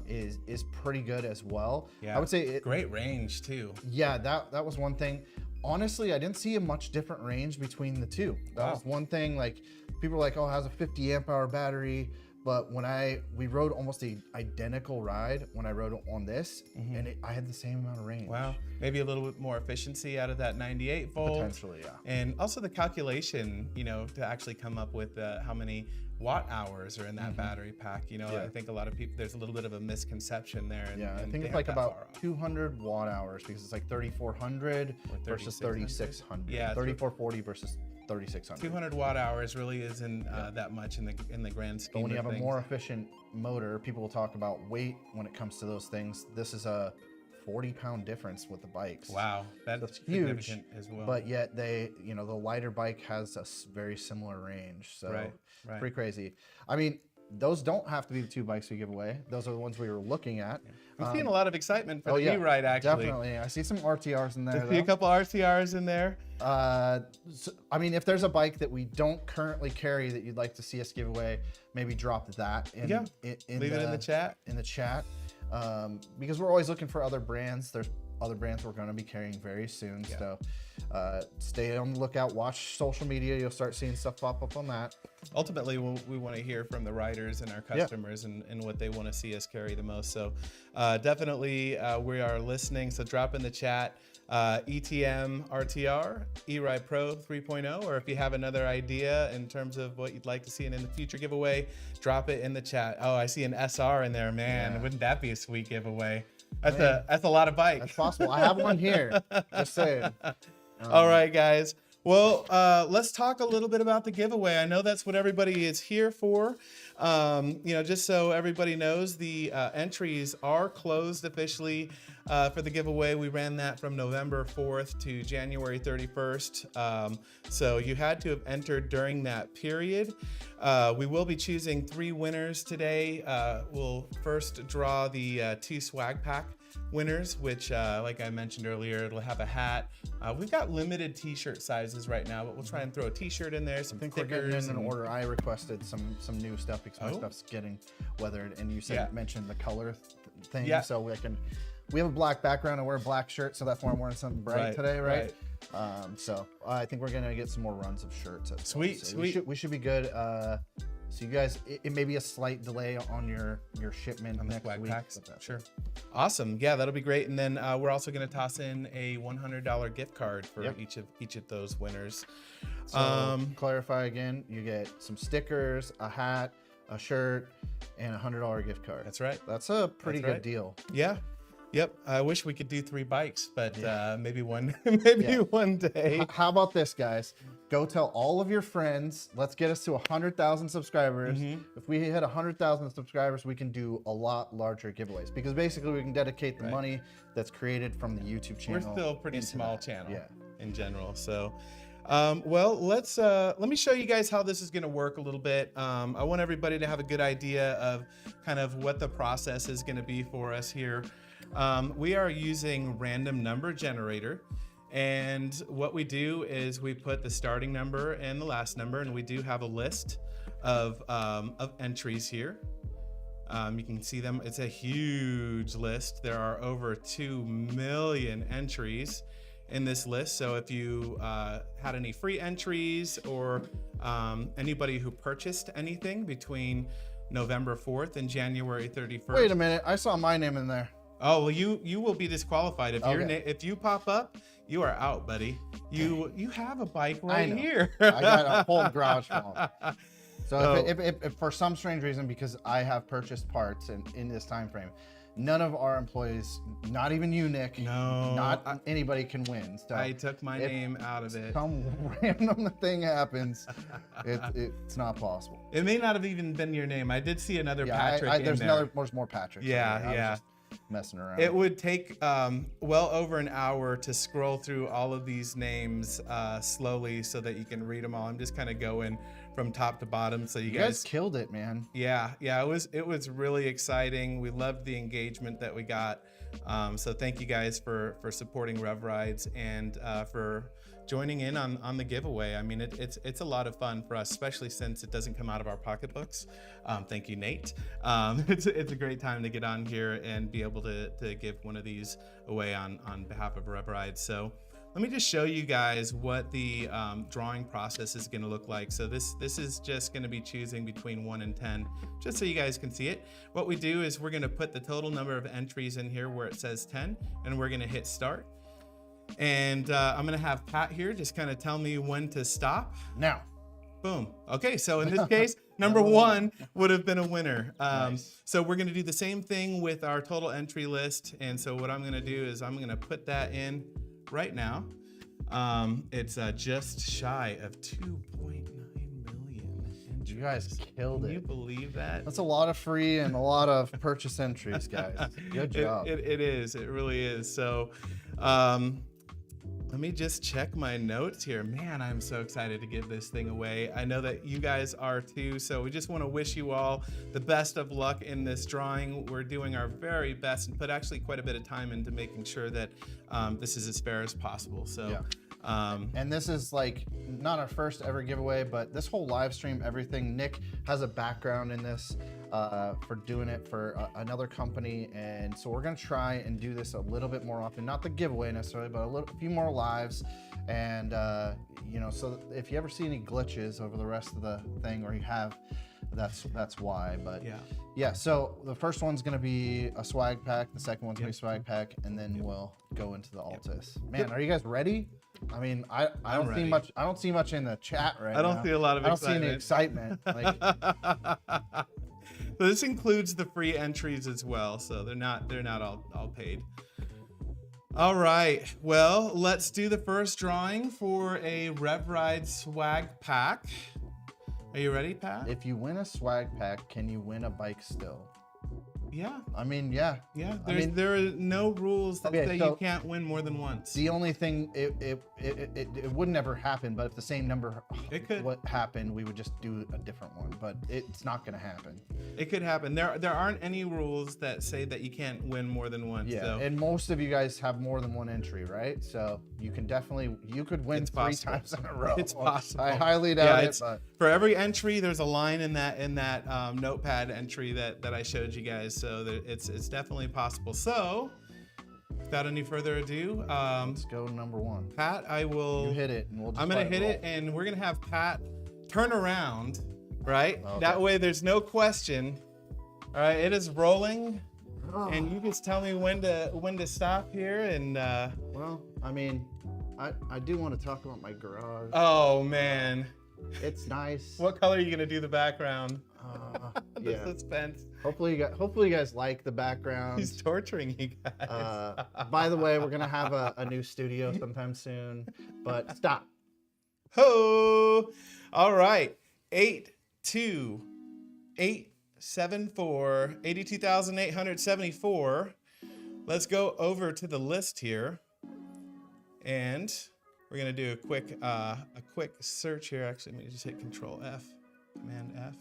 is pretty good as well. Yeah, I would say great range too. Yeah, that was one thing. Honestly, I didn't see a much different range between the two. That was one thing. Like, people were like, "Oh, it has a 50 amp hour battery," but when we rode almost the identical ride when I rode on this, and I had the same amount of range. Wow, maybe a little bit more efficiency out of that 98 volt. Potentially, yeah. And also the calculation, to actually come up with how many watt hours are in that battery pack. I think a lot of people, there's a little bit of a misconception there. I think it's like about 200 watt hours because it's like 3,400 versus 3,600. Yeah, 3,440 versus 3,600. 200 watt hours really isn't that much in the grand scheme. But when you have of a things. more efficient motor, people will talk about weight when it comes to those things. This is a 40-pound difference with the bikes. Wow, that's huge significant as well. But yet the lighter bike has a very similar range. So right. Pretty crazy. I mean, those don't have to be the 2 bikes we give away. Those are the ones we were looking at. I'm seeing a lot of excitement for the e-ride, actually. Definitely. I see some RTRs in there. I see a couple RTRs in there. I mean, if there's a bike that we don't currently carry that you'd like to see us give away, maybe drop that Leave it in the chat. Because we're always looking for other brands. There's other brands we're going to be carrying very soon. So stay on the lookout. Watch social media. You'll start seeing stuff pop up on that. Ultimately, we want to hear from the riders and our customers and what they want to see us carry the most. So definitely we are listening. So drop in the chat ETM RTR, eRide Pro 3.0, or if you have another idea in terms of what you'd like to see in the future giveaway, drop it in the chat. Oh, I see an SR in there, man. Wouldn't that be a sweet giveaway? That's a lot of bike. That's possible. I have one here. Just saying. All right, guys. Well, let's talk a little bit about the giveaway. I know that's what everybody is here for. Just so everybody knows, the entries are closed officially for the giveaway. We ran that from November 4th to January 31st. So you had to have entered during that period. We will be choosing 3 winners today. We'll first draw the 2 swag pack winners, which like I mentioned earlier, it'll have a hat. We've got limited t-shirt sizes right now, but we'll try and throw a t-shirt in there, some stickers. We're getting in an order. I requested some new stuff because my stuff's getting weathered, and you mentioned the color thing. So we have a black background and wear a black shirt, so that's why I'm wearing something bright today, right? So I think we're gonna get some more runs of shirts. Sweet. We should be good. So you guys, it may be a slight delay on your shipment on the next swag week. packs. Sure. Awesome. Yeah, that'll be great. And then we're also going to toss in a $100 gift card for each of those winners. So clarify again, you get some stickers, a hat, a shirt, and a $100 gift card. That's right. That's a pretty good deal. Yeah. Yep, I wish we could do 3 bikes, but maybe one day. How about this, guys? Go tell all of your friends. Let's get us to 100,000 subscribers. If we hit 100,000 subscribers, we can do a lot larger giveaways because basically we can dedicate the money that's created from the YouTube channel. We're still a pretty small channel in general, so. Well, let me show you guys how this is going to work a little bit. I want everybody to have a good idea of kind of what the process is going to be for us here. We are using random number generator, and what we do is we put the starting number and the last number, and we do have a list of entries here. You can see them. It's a huge list. There are over 2 million entries in this list. So if you had any free entries or anybody who purchased anything between November 4th and January 31st. Wait a minute, I saw my name in there. Oh, well, you will be disqualified if you pop up. You are out, buddy. You have a bike right here. I got a whole garage full. So if for some strange reason, because I have purchased parts in this time frame, none of our employees, not even you, Nick, not anybody can win. So I took my name out of it. Some random thing happens, it's not possible. It may not have even been your name. I did see another Patrick there's more Patrick. Yeah. Messing around. It would take well over an hour to scroll through all of these names slowly so that you can read them all. I'm just kind of going from top to bottom, so you guys killed it, man. Yeah, it was really exciting. We loved the engagement that we got. So thank you guys for supporting REV Rides and for joining in on the giveaway. I mean, it's a lot of fun for us, especially since it doesn't come out of our pocketbooks. Thank you, Nate. It's a great time to get on here and be able to give one of these away on behalf of REV Rides. So let me just show you guys what the drawing process is going to look like. So this is just going to be choosing between 1 and 10, just so you guys can see it. What we do is we're going to put the total number of entries in here where it says 10, and we're going to hit start. And I'm going to have Pat here just kind of tell me when to stop. Now. Boom. Okay, so in this case, number 1 would have been a winner. Nice. So we're going to do the same thing with our total entry list. And so what I'm going to do is I'm going to put that in right now. It's just shy of 2.9 million entries. You guys killed it. Can you believe that? That's a lot of free and a lot of purchase entries, guys. Good job. It is. It really is. So let me just check my notes here. Man, I'm so excited to give this thing away. I know that you guys are too. So we just want to wish you all the best of luck in this drawing. We're doing our very best and put actually quite a bit of time into making sure that this is as fair as possible. So. Yeah. And this is like not our first ever giveaway, but this whole live stream, everything, Nick has a background in this for doing it for another company. And so we're going to try and do this a little bit more often, not the giveaway necessarily, but a few more lives. And, you know, so if you ever see any glitches over the rest of the thing, or you have, that's why. But yeah, so the first one's going to be a swag pack. The second one's going to be a swag pack. And then we'll go into the Altis. Man, are you guys ready? I mean, I don't see much. I don't see much in the chat right now. I don't see a lot of excitement. I don't see any excitement. Like, so this includes the free entries as well. So they're not all paid. All right. Well, let's do the first drawing for a REV Ride swag pack. Are you ready, Pat? If you win a swag pack, can you win a bike still? Yeah. I mean, yeah. Yeah. There are no rules that say you can't win more than once. The only thing, it would never happen, but if the same number what happened, we would just do a different one. But it's not going to happen. It could happen. There aren't any rules that say that you can't win more than once. Yeah. So. And most of you guys have more than one entry, right? So you can definitely, you could win 3 times in a row. It's possible. I highly doubt it. But for every entry, there's a line in that notepad entry that I showed you guys. So it's definitely possible. So without any further ado, let's go number 1. Pat, I will. You hit it, and we'll just I'm gonna hit it, and we're gonna have Pat turn around, right? Okay. That way, there's no question. All right, it is rolling, and you just tell me when to stop here. And well, I mean, I do want to talk about my garage. Oh man. It's nice. What color are you gonna do the background? The Yeah. suspense. Hopefully you guys like the background. He's torturing you guys. By the way, we're gonna have a new studio sometime soon. But stop. Ho! All right. 82874, 82,874. Let's go over to the list here, and we're gonna do a quick search here. Actually, let me just hit Control F, Command F,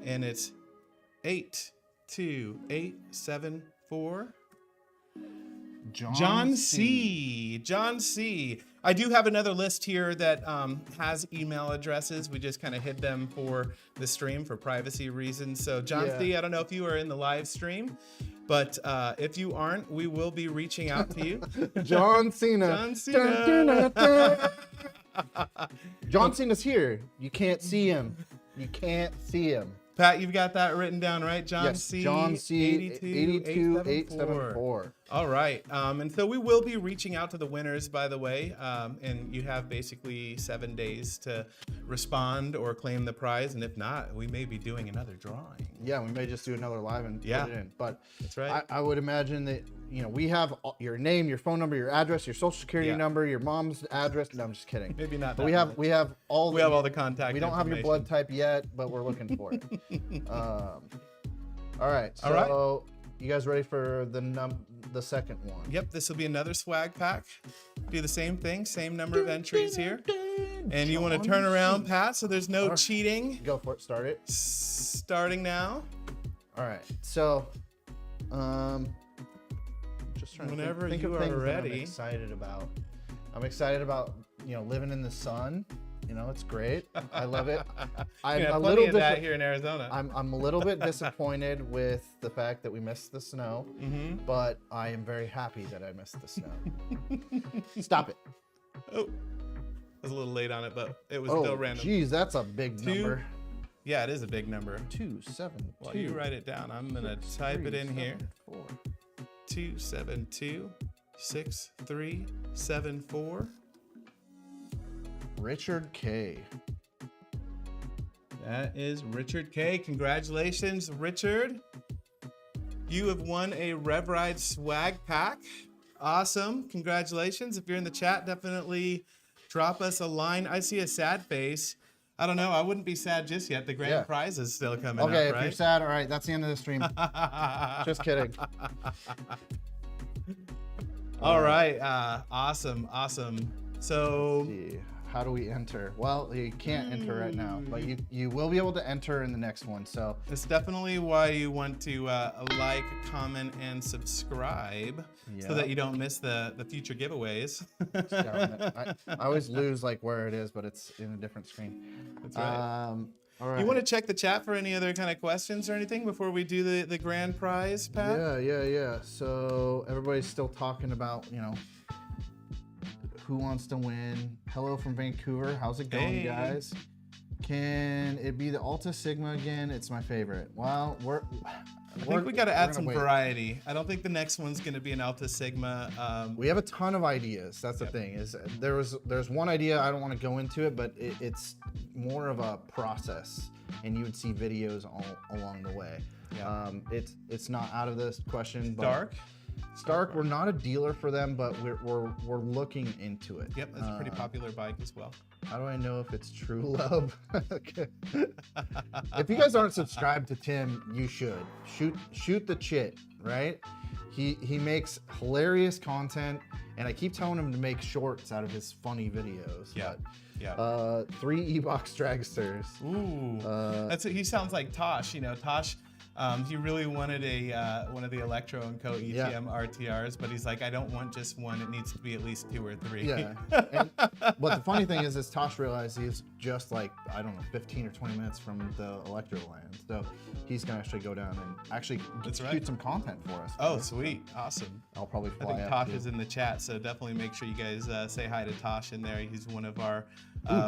and it's 82874. John C. John C. I do have another list here that has email addresses. We just kind of hid them for the stream for privacy reasons. So John C, I don't know if you are in the live stream, but if you aren't, we will be reaching out to you. John Cena. John Cena. John Cena's here. You can't see him. You can't see him. Pat, you've got that written down, right? John Yes, C. John C. 82874. All right. And so we will be reaching out to the winners, by the way. And you have basically 7 days to respond or claim the prize. And if not, we may be doing another drawing. Yeah, we may just do another live and put it in. But that's right. I would imagine that, we have your name, your phone number, your address, your social security number, your mom's address. No, I'm just kidding. Maybe not. But we have all the contact. We don't have your blood type yet, but we're looking for it. All right. So you guys ready for the second one? Yep. This will be another swag pack. Do the same thing, same number of entries here. And you want to turn around, Pat, so there's no cheating. Go for it. Start it. Starting now. All right. So, just trying Whenever to think you of things are that ready. I'm excited about. I'm excited about living in the sun. It's great. I love it. I'm a little of that here in Arizona. I'm a little bit disappointed with the fact that we missed the snow, but I am very happy that I missed the snow. Stop it. Oh, I was a little late on it, but it was still random. Geez, that's a big number. Yeah, it is a big number. 272. Well, you write it down. I'm gonna type it in here. 2726374. Richard K. That is Richard K. Congratulations, Richard. You have won a REV Rides swag pack. Awesome. Congratulations. If you're in the chat, definitely drop us a line. I see a sad face. I don't know. I wouldn't be sad just yet. The grand prize is still coming up, right? Okay, if you're sad, all right, that's the end of the stream. Just kidding. All right. Awesome. So, let's see. How do we enter? Well, you can't enter right now, but you will be able to enter in the next one. So it's definitely why you want to like, comment, and subscribe so that you don't miss the future giveaways. I always lose where it is, but it's in a different screen. That's right. All right. You want to check the chat for any other kind of questions or anything before we do the grand prize, Pat? Yeah. So everybody's still talking about, who wants to win. Hello from Vancouver. How's it going, guys? Can it be the Altis Sigma again? It's my favorite. Well, I think we got to add some variety. I don't think the next one's going to be an Altis Sigma. We have a ton of ideas. That's the thing. Is there's one idea, I don't want to go into it, but it's more of a process, and you would see videos all along the way. Yeah. It's not out of this question. But Stark, we're not a dealer for them, but we're looking into it. Yep, that's a pretty popular bike as well. How do I know if it's true love? Okay. If you guys aren't subscribed to Tim, you should. Shoot the chit, right? He makes hilarious content, and I keep telling him to make shorts out of his funny videos. Yeah. But, 3 e-box dragsters. Ooh. He sounds like Tosh. Tosh. He really wanted one of the Electro & Co. ETM RTRs, but he's like, I don't want just one. It needs to be at least 2 or 3. Yeah. But the funny thing is Tosh realized he's just 15 or 20 minutes from the Electro land. So he's going to actually go down and actually shoot some content for us. Oh, sweet. Awesome. I'll probably fly I think Tosh is in the chat, so definitely make sure you guys say hi to Tosh in there. He's one of our...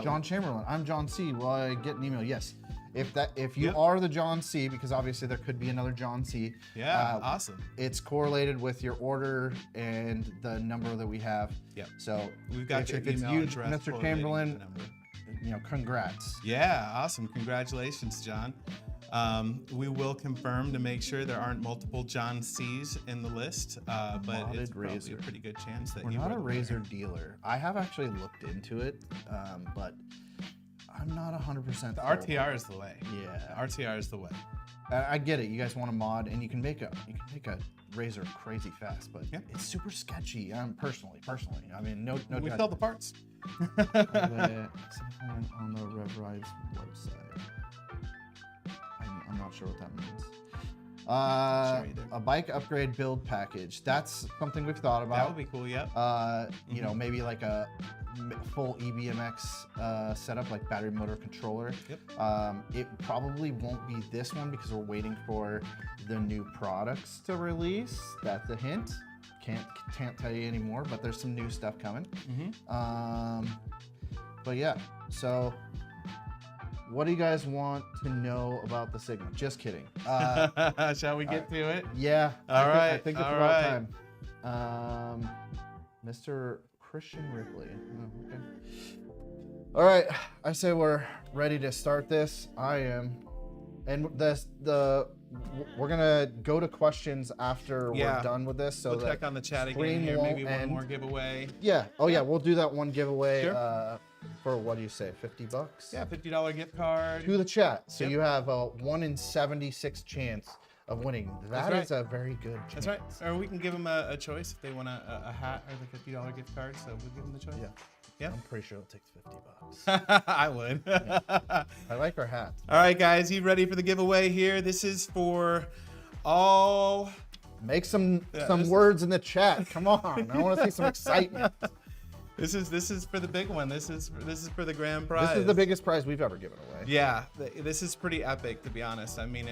John Chamberlain. I'm John C. Will I get an email? Yes. If you are the John C, because obviously there could be another John C. Yeah, awesome. It's correlated with your order and the number that we have. Yep. So we've got your if it's email you, address, Mr. Chamberlain, congrats. Yeah, awesome. Congratulations, John. We will confirm to make sure there aren't multiple John C's in the list, but it's probably a pretty good chance that We're you not were a the razor winner. dealer. I have actually looked into it, but I'm not 100%. The RTR is the way. Yeah. RTR is the way. I get it. You guys want a mod, and you can make a razor crazy fast, but Yeah. it's super sketchy. Personally, I mean, no. We judgment. sell the parts. On the REV Rides website. I'm not sure what that means. Sure either. A bike upgrade build package. That's something we've thought about. That would be cool. Yep. Maybe like a full eBMX setup, like battery motor controller. Yep. It probably won't be this one because we're waiting for the new products to release. That's a hint. Can't tell you anymore, but there's some new stuff coming. But yeah, so what do you guys want to know about the Sigma? Just kidding. Shall we get to it? Yeah. I think it's all about right. time. Mr. Christian Ripley. Oh, okay. All right. I say we're ready to start this. I am. And we're gonna go to questions after Yeah. we're done with this. So We'll that check on the chat again stream here. Maybe won't one end. more giveaway. Yeah. Oh yeah. We'll do that one giveaway. Sure. For what do you say? $50? Yeah, $50 gift card. To the chat. So Yep. you have a 1 in 76 chance of winning. That That's is a very good chance. That's right. Or we can give them a choice if they want a hat or the $50 gift card. So we'll give them the choice. Yeah. Yeah. I'm pretty sure it'll take $50. I would. I like our hats. All right, guys, you ready for the giveaway here? This is for all. Make some this- words in the chat. Come on. I want to see some excitement. This is for the big one. This is for the grand prize. This is the biggest prize we've ever given away. Yeah, this is pretty epic, to be honest. I mean,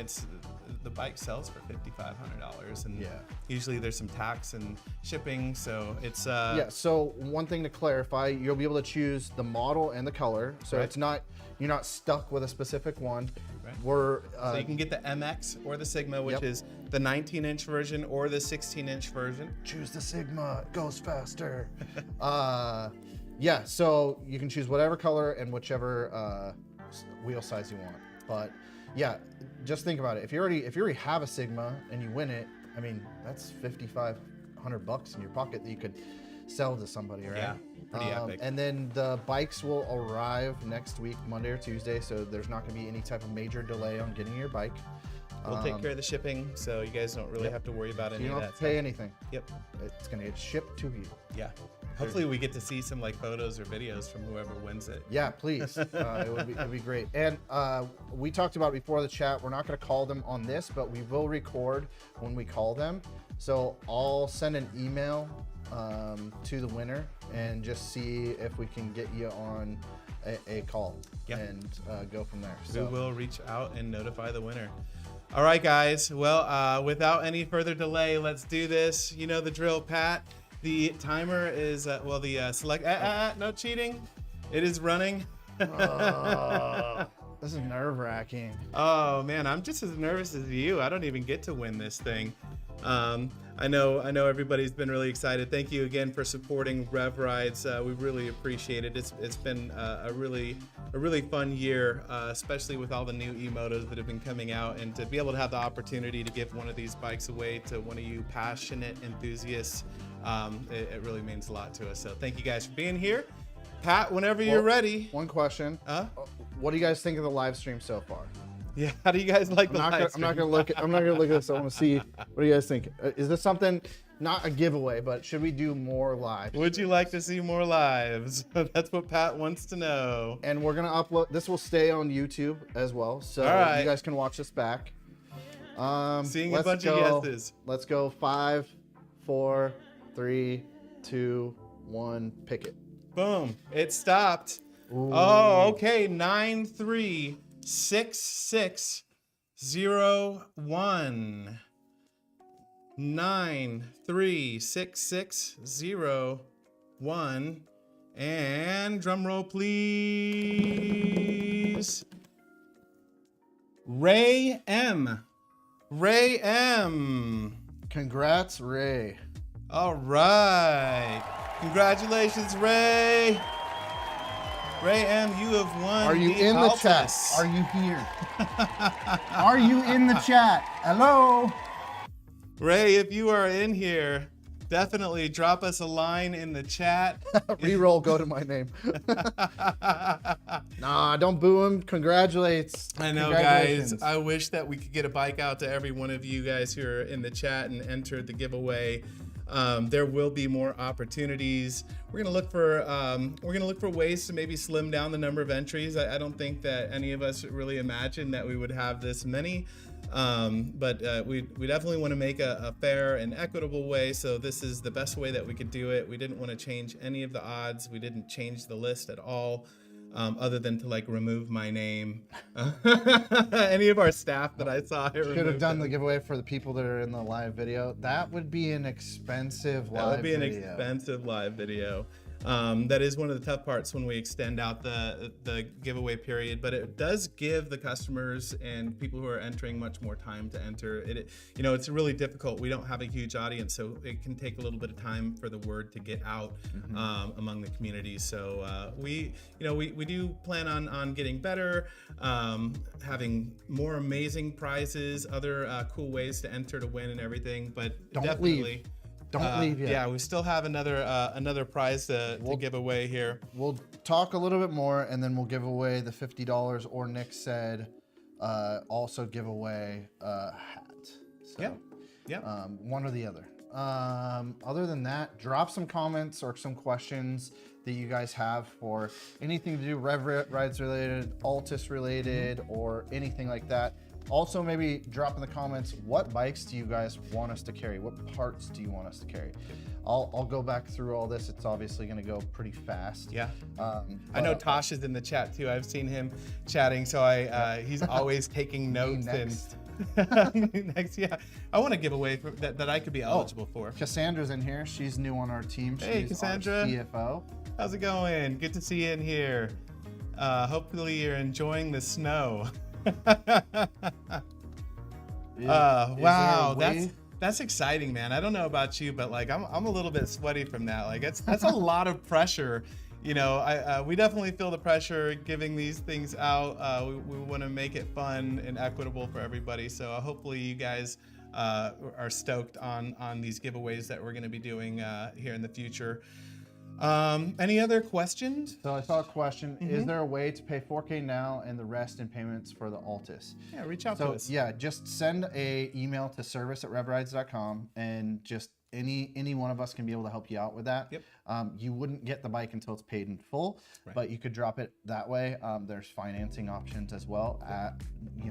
the bike sells for $5,500, and Yeah. usually there's some tax and shipping, so it's Yeah, so one thing to clarify, you'll be able to choose the model and the color. So Right. it's not, you're not stuck with a specific one. Right. We're So you can get the MX or the Sigma, which Yep. is the 19-inch version or the 16-inch version. choose the Sigma, it goes faster. Yeah, so you can choose whatever color and whichever wheel size you want. But yeah, just think about it. If you already have a Sigma and you win it, I mean, that's $5,500 in your pocket that you could sell to somebody, right? Yeah, pretty epic. And then the bikes will arrive next week, Monday or Tuesday, so there's not going to be any type of major delay on getting your bike. We'll take care of the shipping, so you guys don't really Yep. have to worry about So any you of don't that have to pay stuff. anything. Yep. It's going to get shipped to you. Yeah. Hopefully we get to see some like photos or videos from whoever wins it. Yeah, please. It'd be great. And we talked about before the chat. We're not going to call them on this, but we will record when we call them. So I'll send an email to the winner and just see if we can get you on a call Yep. and go from there. We So will reach out and notify the winner. All right, guys. Well, without any further delay, let's do this. You know the drill, Pat. The timer is, select, no cheating. It is running. this is nerve-wracking. Oh man, I'm just as nervous as you. I don't even get to win this thing. I know everybody's been really excited. Thank you again for supporting REV Rides. We really appreciate it. It's been a really fun year, especially with all the new eMotos that have been coming out, and to be able to have the opportunity to give one of these bikes away to one of you passionate enthusiasts, it really means a lot to us. So thank you guys for being here. Pat, whenever you're ready. One question. What do you guys think of the live stream so far? Yeah, how do you guys like the live I'm stream? not gonna look at this. I want to see, what do you guys think? Is this something, not a giveaway, but should we do more live? Would you like to see more lives? That's what Pat wants to know. And we're gonna upload. This will stay on YouTube as well, so All right. you guys can watch this back. Seeing a let's bunch go. of yeses. Let's go. 5, 4, 3, 2, 1. Pick it. Boom! It stopped. Ooh. Oh, okay. 936601. 936601. And drum roll, please. Ray M. Ray M. Congrats, Ray. All right. Congratulations, Ray. Ray M, you have won. Are you in Altis. the chat? Are you here? Are you in the chat? Hello? Ray, if you are in here, definitely drop us a line in the chat. Reroll, go to my name. Nah, don't boo him. Congratulates. I know, guys. I wish that we could get a bike out to every one of you guys who are in the chat and entered the giveaway. There will be more opportunities. We're gonna look for ways to maybe slim down the number of entries. I don't think that any of us really imagined that we would have this many. But we definitely want to make a fair and equitable way, so this is the best way that we could do it. We didn't want to change any of the odds. We didn't change the list at all, other than to like remove my name. Any of our staff that I saw here should have done the giveaway for the people that are in the live video. That would be an expensive live video. That would be an expensive live video. That is one of the tough parts when we extend out the giveaway period, but it does give the customers and people who are entering much more time to enter. It's really difficult. We don't have a huge audience, so it can take a little bit of time for the word to get out among the community. So we do plan on getting better, having more amazing prizes, other cool ways to enter to win and everything. But Don't leave yet. Yeah, we still have another prize to give away here. We'll talk a little bit more, and then we'll give away the $50, or Nick said also give away a hat. So, yeah. One or the other. Other than that, drop some comments or some questions that you guys have for anything to do REV Rides related, Altis related, or anything like that. Also, maybe drop in the comments, what bikes do you guys want us to carry? What parts do you want us to carry? I'll go back through all this. It's obviously going to go pretty fast. Yeah. I know Tosh is in the chat too. I've seen him chatting, so he's always taking notes. Next. And next, yeah. I want to give away that I could be eligible for. Cassandra's in here. She's new on our team. Hey, She's Cassandra. our CFO. How's it going? Good to see you in here. Hopefully you're enjoying the snow. Wow, that's exciting, man. I don't know about you, but like I'm a little bit sweaty from that. Like that's a lot of pressure. We definitely feel the pressure giving these things out. We want to make it fun and equitable for everybody. So hopefully you guys are stoked on these giveaways that we're going to be doing here in the future. Any other questions? So I saw a question. Is there a way to pay $4K now and the rest in payments for the Altis? Yeah, reach out to us. Yeah, just send a email to service@revrides.com, and just any one of us can be able to help you out with that. Yep. You wouldn't get the bike until it's paid in full, but you could drop it that way. There's financing options as well.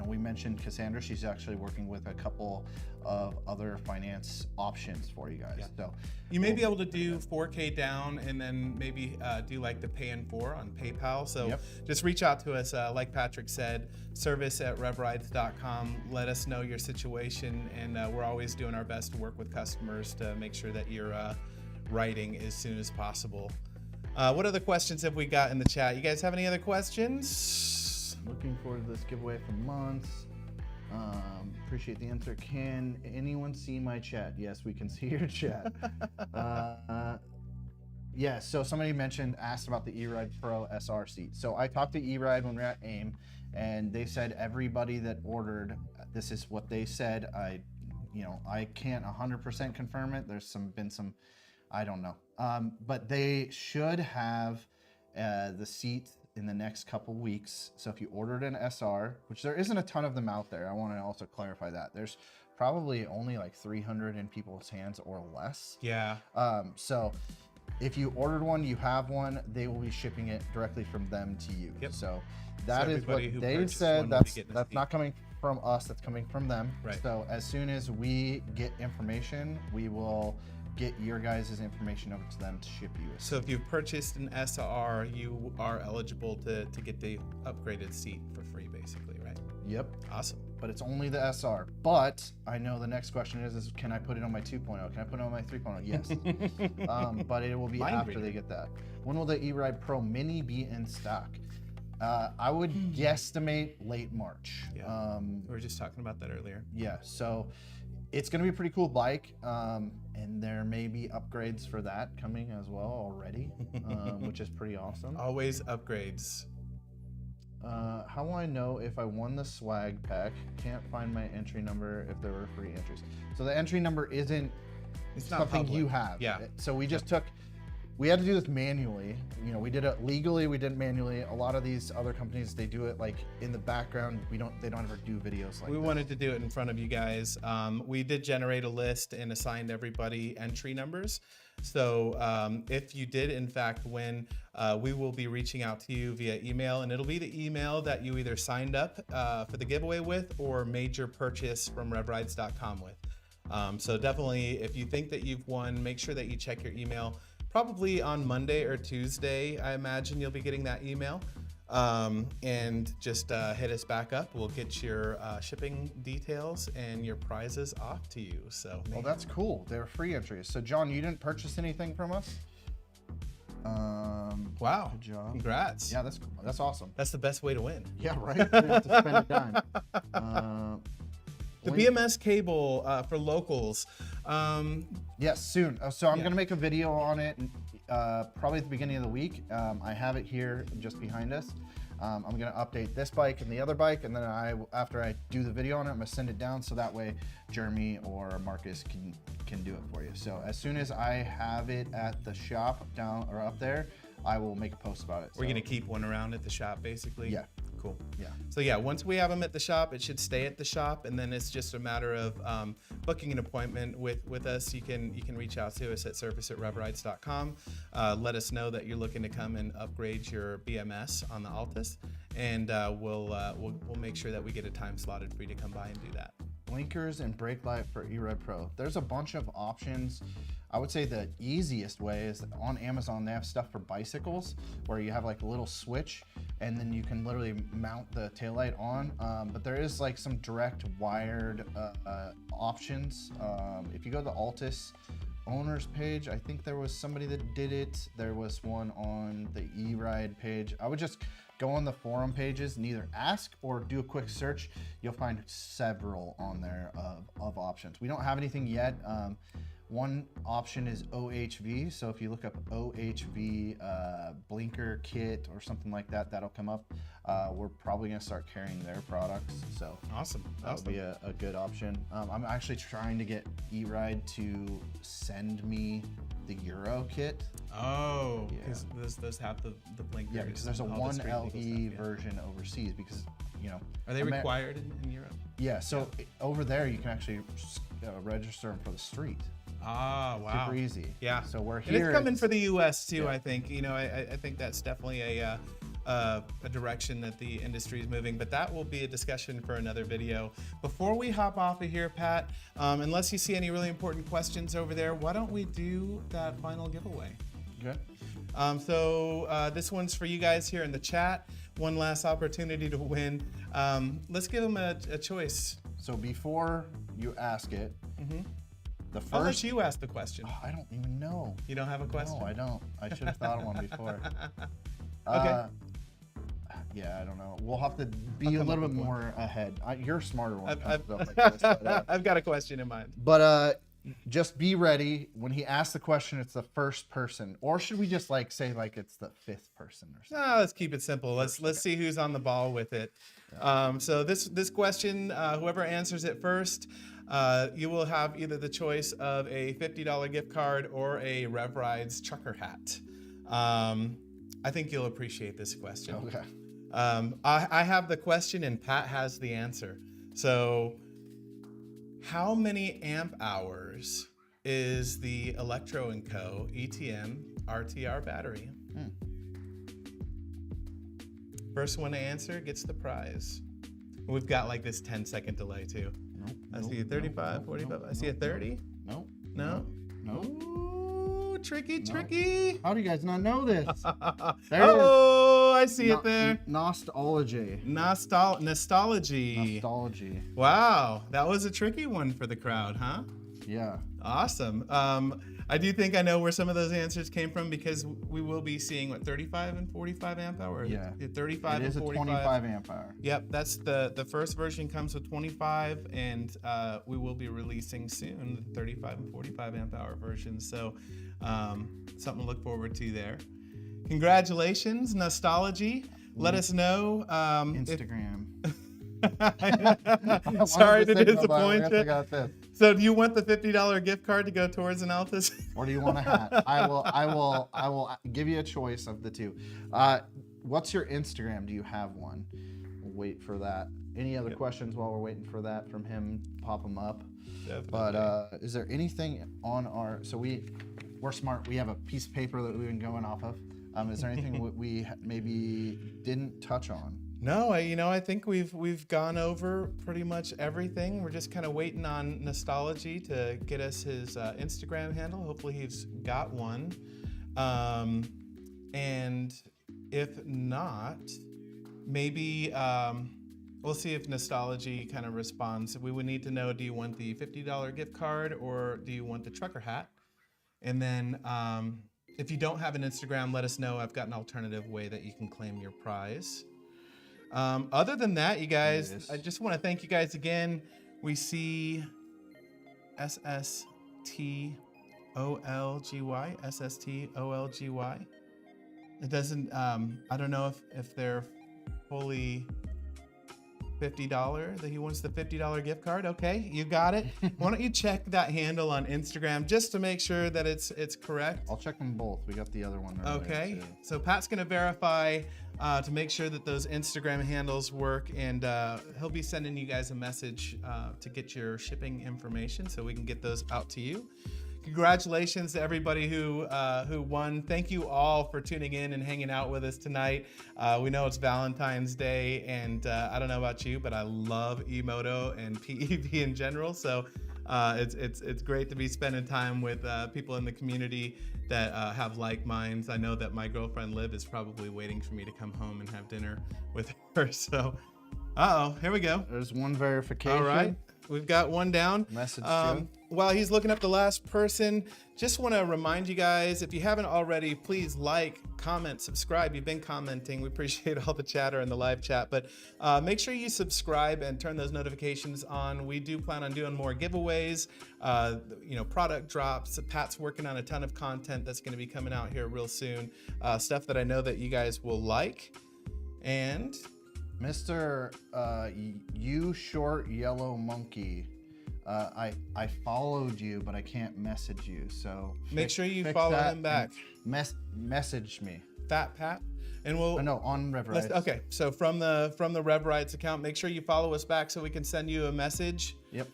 We mentioned Cassandra. She's actually working with a couple of other finance options for you guys. Yeah. So you may be able to do 4K down and then maybe do like the pay in 4 on PayPal. So just reach out to us, like Patrick said, service@revrides.com. Let us know your situation, and we're always doing our best to work with customers to make sure that you're writing as soon as possible. What other questions have we got in the chat? You guys have any other questions? Looking forward to this giveaway for months. Appreciate the answer. Can anyone see my chat? Yes, we can see your chat. Yeah, so somebody asked about the eRide Pro SR seat. So I talked to eRide when we were at AIM, and they said everybody that ordered, this is what they said. I can't 100% confirm it. There's been some, I don't know. But they should have the seat in the next couple weeks. So if you ordered an SR, which there isn't a ton of them out there, I want to also clarify that. There's probably only like 300 in people's hands or less. Yeah. So if you ordered one, you have one, they will be shipping it directly from them to you. Yep. So that is what they said. That's not coming from us, that's coming from them. Right. So as soon as we get information, we will get your guys' information over to them to ship you. So if you've purchased an SR, you are eligible to get the upgraded seat for free, basically, right? Yep. Awesome. But it's only the SR. But I know the next question is can I put it on my 2.0? Can I put it on my 3.0? Yes. But it will be after they get that. When will the eRide Pro Mini be in stock? I would guesstimate late March. Yeah. We were just talking about that earlier. Yeah. So it's going to be a pretty cool bike, and there may be upgrades for that coming as well already, which is pretty awesome. Always upgrades. How will I know if I won the swag pack? Can't find my entry number if there were free entries. So the entry number isn't something you have. Yeah. So we just we had to do this manually. You know, we did it legally, we did it manually. A lot of these other companies, they do it like in the background. They don't ever do videos like We wanted to do it in front of you guys. We did generate a list and assigned everybody entry numbers. So if you did in fact win, we will be reaching out to you via email, and it'll be the email that you either signed up for the giveaway with or made your purchase from REVRides.com with. So definitely, if you think that you've won, make sure that you check your email. Probably on Monday or Tuesday, I imagine you'll be getting that email. And just hit us back up. We'll get your shipping details and your prizes off to you. So, well, that's cool. They're free entries. So, John, you didn't purchase anything from us? Wow. Good job. Congrats. Yeah, that's cool. That's awesome. That's the best way to win. Yeah, right? You don't have to spend a dime. The BMS cable for locals. Yes, soon. So I'm going to make a video on it probably at the beginning of the week. I have it here just behind us. I'm going to update this bike and the other bike, and then after I do the video on it, I'm going to send it down so that way Jeremy or Marcus can do it for you. So as soon as I have it at the shop down or up there, I will make a post about it. We're going to keep one around at the shop, basically? Yeah. Cool. Yeah. So yeah, once we have them at the shop, it should stay at the shop, and then it's just a matter of booking an appointment with us. You can reach out to us at service@revrides.com. Let us know that you're looking to come and upgrade your BMS on the Altis, and we'll make sure that we get a time slotted for you to come by and do that. Blinkers and brake light for eRide Pro. There's a bunch of options. I would say the easiest way is on Amazon. They have stuff for bicycles where you have like a little switch and then you can literally mount the taillight on. But there is like some direct wired options. If you go to the Altis owners page, I think there was somebody that did it. There was one on the eRide page. I would just go on the forum pages and either ask or do a quick search. You'll find several on there of options. We don't have anything yet. One option is OHV. So if you look up OHV blinker kit or something like that, that'll come up. We're probably gonna start carrying their products. So awesome. That would be a good option. I'm actually trying to get eRide to send me the Euro kit. Oh, because those have the blinkers. Yeah, because there's a 1LE version overseas because, you know. Are they required in Europe? Yeah, so over there you can actually register them for the street. Ah, wow. Super easy. Yeah. So we're and here. It's coming for the U.S. too, I think. You know, I think that's definitely a direction that the industry is moving, but that will be a discussion for another video. Before we hop off of here, Pat, unless you see any really important questions over there, why don't we do that final giveaway? Okay. So this one's for you guys here in the chat. One last opportunity to win. Let's give them a choice. So before you ask it, the first. I'll let you ask the question. Oh, I don't even know. You don't have a question? No, I don't. I should have thought of one before. Okay. Yeah, I don't know. We'll have to be a little bit more ahead. You're a smarter one. I've got a question in mind. But just be ready. When he asks the question, it's the first person. Or should we just like say like it's the fifth person or something? No, let's keep it simple. Let's see who's on the ball with it. Yeah. So this question, whoever answers it first, you will have either the choice of a $50 gift card or a REV Rides trucker hat. I think you'll appreciate this question. Okay. I have the question and Pat has the answer. So how many amp hours is the Electro & Co. ETM RTR battery? First one to answer gets the prize. We've got like this 10-second delay too. Nope, I see a 35, 45. I see a 30. Nope. No? No. Ooh, tricky. How do you guys not know this? Oh, I see it there. Nostalgy. Nostalgy. Nostalgy. Wow, that was a tricky one for the crowd, huh? Yeah. Awesome. I do think I know where some of those answers came from because we will be seeing 35 and 45 amp hour. Yeah. 35 It is and a 45. 25 amp hour. Yep, that's the first version comes with 25, and we will be releasing soon the 35 and 45 amp hour versions. So something to look forward to there. Congratulations, Nostology. Let us know. Instagram. Sorry to disappoint I you. got this. So do you want the $50 gift card to go towards an Altis? Or do you want a hat? I will give you a choice of the two. What's your Instagram? Do you have one? We'll wait for that. Any other questions while we're waiting for that from him? Pop them up. Definitely. But is there anything on our? So we're smart. We have a piece of paper that we've been going off of. Is there anything we maybe didn't touch on? No, I think we've gone over pretty much everything. We're just kind of waiting on Nostology to get us his Instagram handle. Hopefully he's got one. And if not, maybe we'll see if Nostology kind of responds. We would need to know, do you want the $50 gift card or do you want the trucker hat? And then if you don't have an Instagram, let us know. I've got an alternative way that you can claim your prize. Other than that, you guys, I just want to thank you guys again. We see SSTOLGY. It doesn't, I don't know if they're fully $50, that he wants the $50 gift card. Okay, you got it. Why don't you check that handle on Instagram just to make sure that it's correct? I'll check them both. We got the other one. Okay, so Pat's gonna verify to make sure that those Instagram handles work, and he'll be sending you guys a message to get your shipping information so we can get those out to you. Congratulations to everybody who won. Thank you all for tuning in and hanging out with us tonight. We know it's Valentine's Day, and I don't know about you, but I love eMoto and PEV in general. So it's great to be spending time with people in the community that have like minds. I know that my girlfriend Liv is probably waiting for me to come home and have dinner with her. So, here we go. There's one verification. All right. We've got one down. Message while he's looking up the last person, just want to remind you guys, if you haven't already, please like, comment, subscribe. You've been commenting. We appreciate all the chatter in the live chat, but make sure you subscribe and turn those notifications on. We do plan on doing more giveaways, product drops. Pat's working on a ton of content that's going to be coming out here real soon. Stuff that I know that you guys will like. And Mr. You Short Yellow Monkey, I followed you, but I can't message you. So make sure you follow him back. Message me. Fat Pat, and we'll on REV Rides. Okay, so from the REV Rides account, make sure you follow us back so we can send you a message. Yep.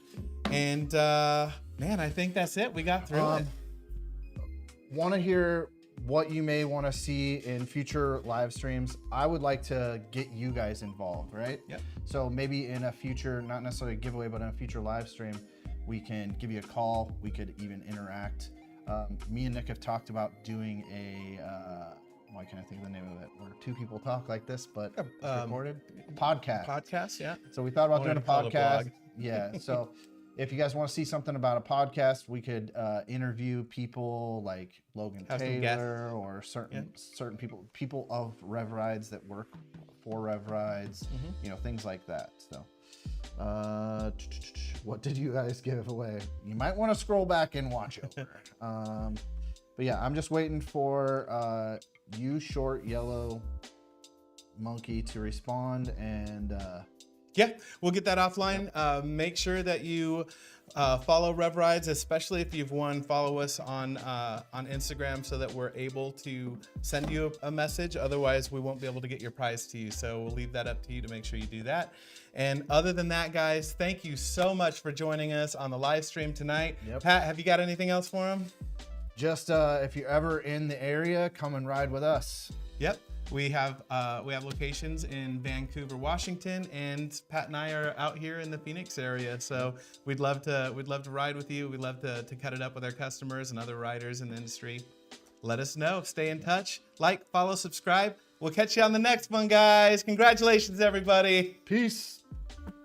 And man, I think that's it. We got through it. Want to hear what you may want to see in future live streams? I would like to get you guys involved, right? Yep. So maybe in a future, not necessarily a giveaway, but in a future live stream, we can give you a call. We could even interact. Me and Nick have talked about doing a, why can't I think of the name of it? Where two people talk like this, but recorded. Podcast. Podcast, yeah. So we thought about doing a podcast. blog. Yeah. So if you guys want to see something about a podcast, we could interview people like Logan Have some Taylor or certain people of REV Rides that work for REV Rides, things like that. So what did you guys give away? You might want to scroll back and watch over. But yeah, I'm just waiting for You Short Yellow Monkey to respond, and yeah, we'll get that offline. Make sure that you follow REV Rides, especially if you've won. Follow us on Instagram so that we're able to send you a message. Otherwise, we won't be able to get your prize to you. So we'll leave that up to you to make sure you do that. And other than that, guys, thank you so much for joining us on the live stream tonight. Yep. Pat, have you got anything else for him? Just if you're ever in the area, come and ride with us. Yep. We have locations in Vancouver, Washington, and Pat and I are out here in the Phoenix area. So we'd love to ride with you. We'd love to cut it up with our customers and other riders in the industry. Let us know. Stay in touch. Like, follow, subscribe. We'll catch you on the next one, guys. Congratulations, everybody. Peace.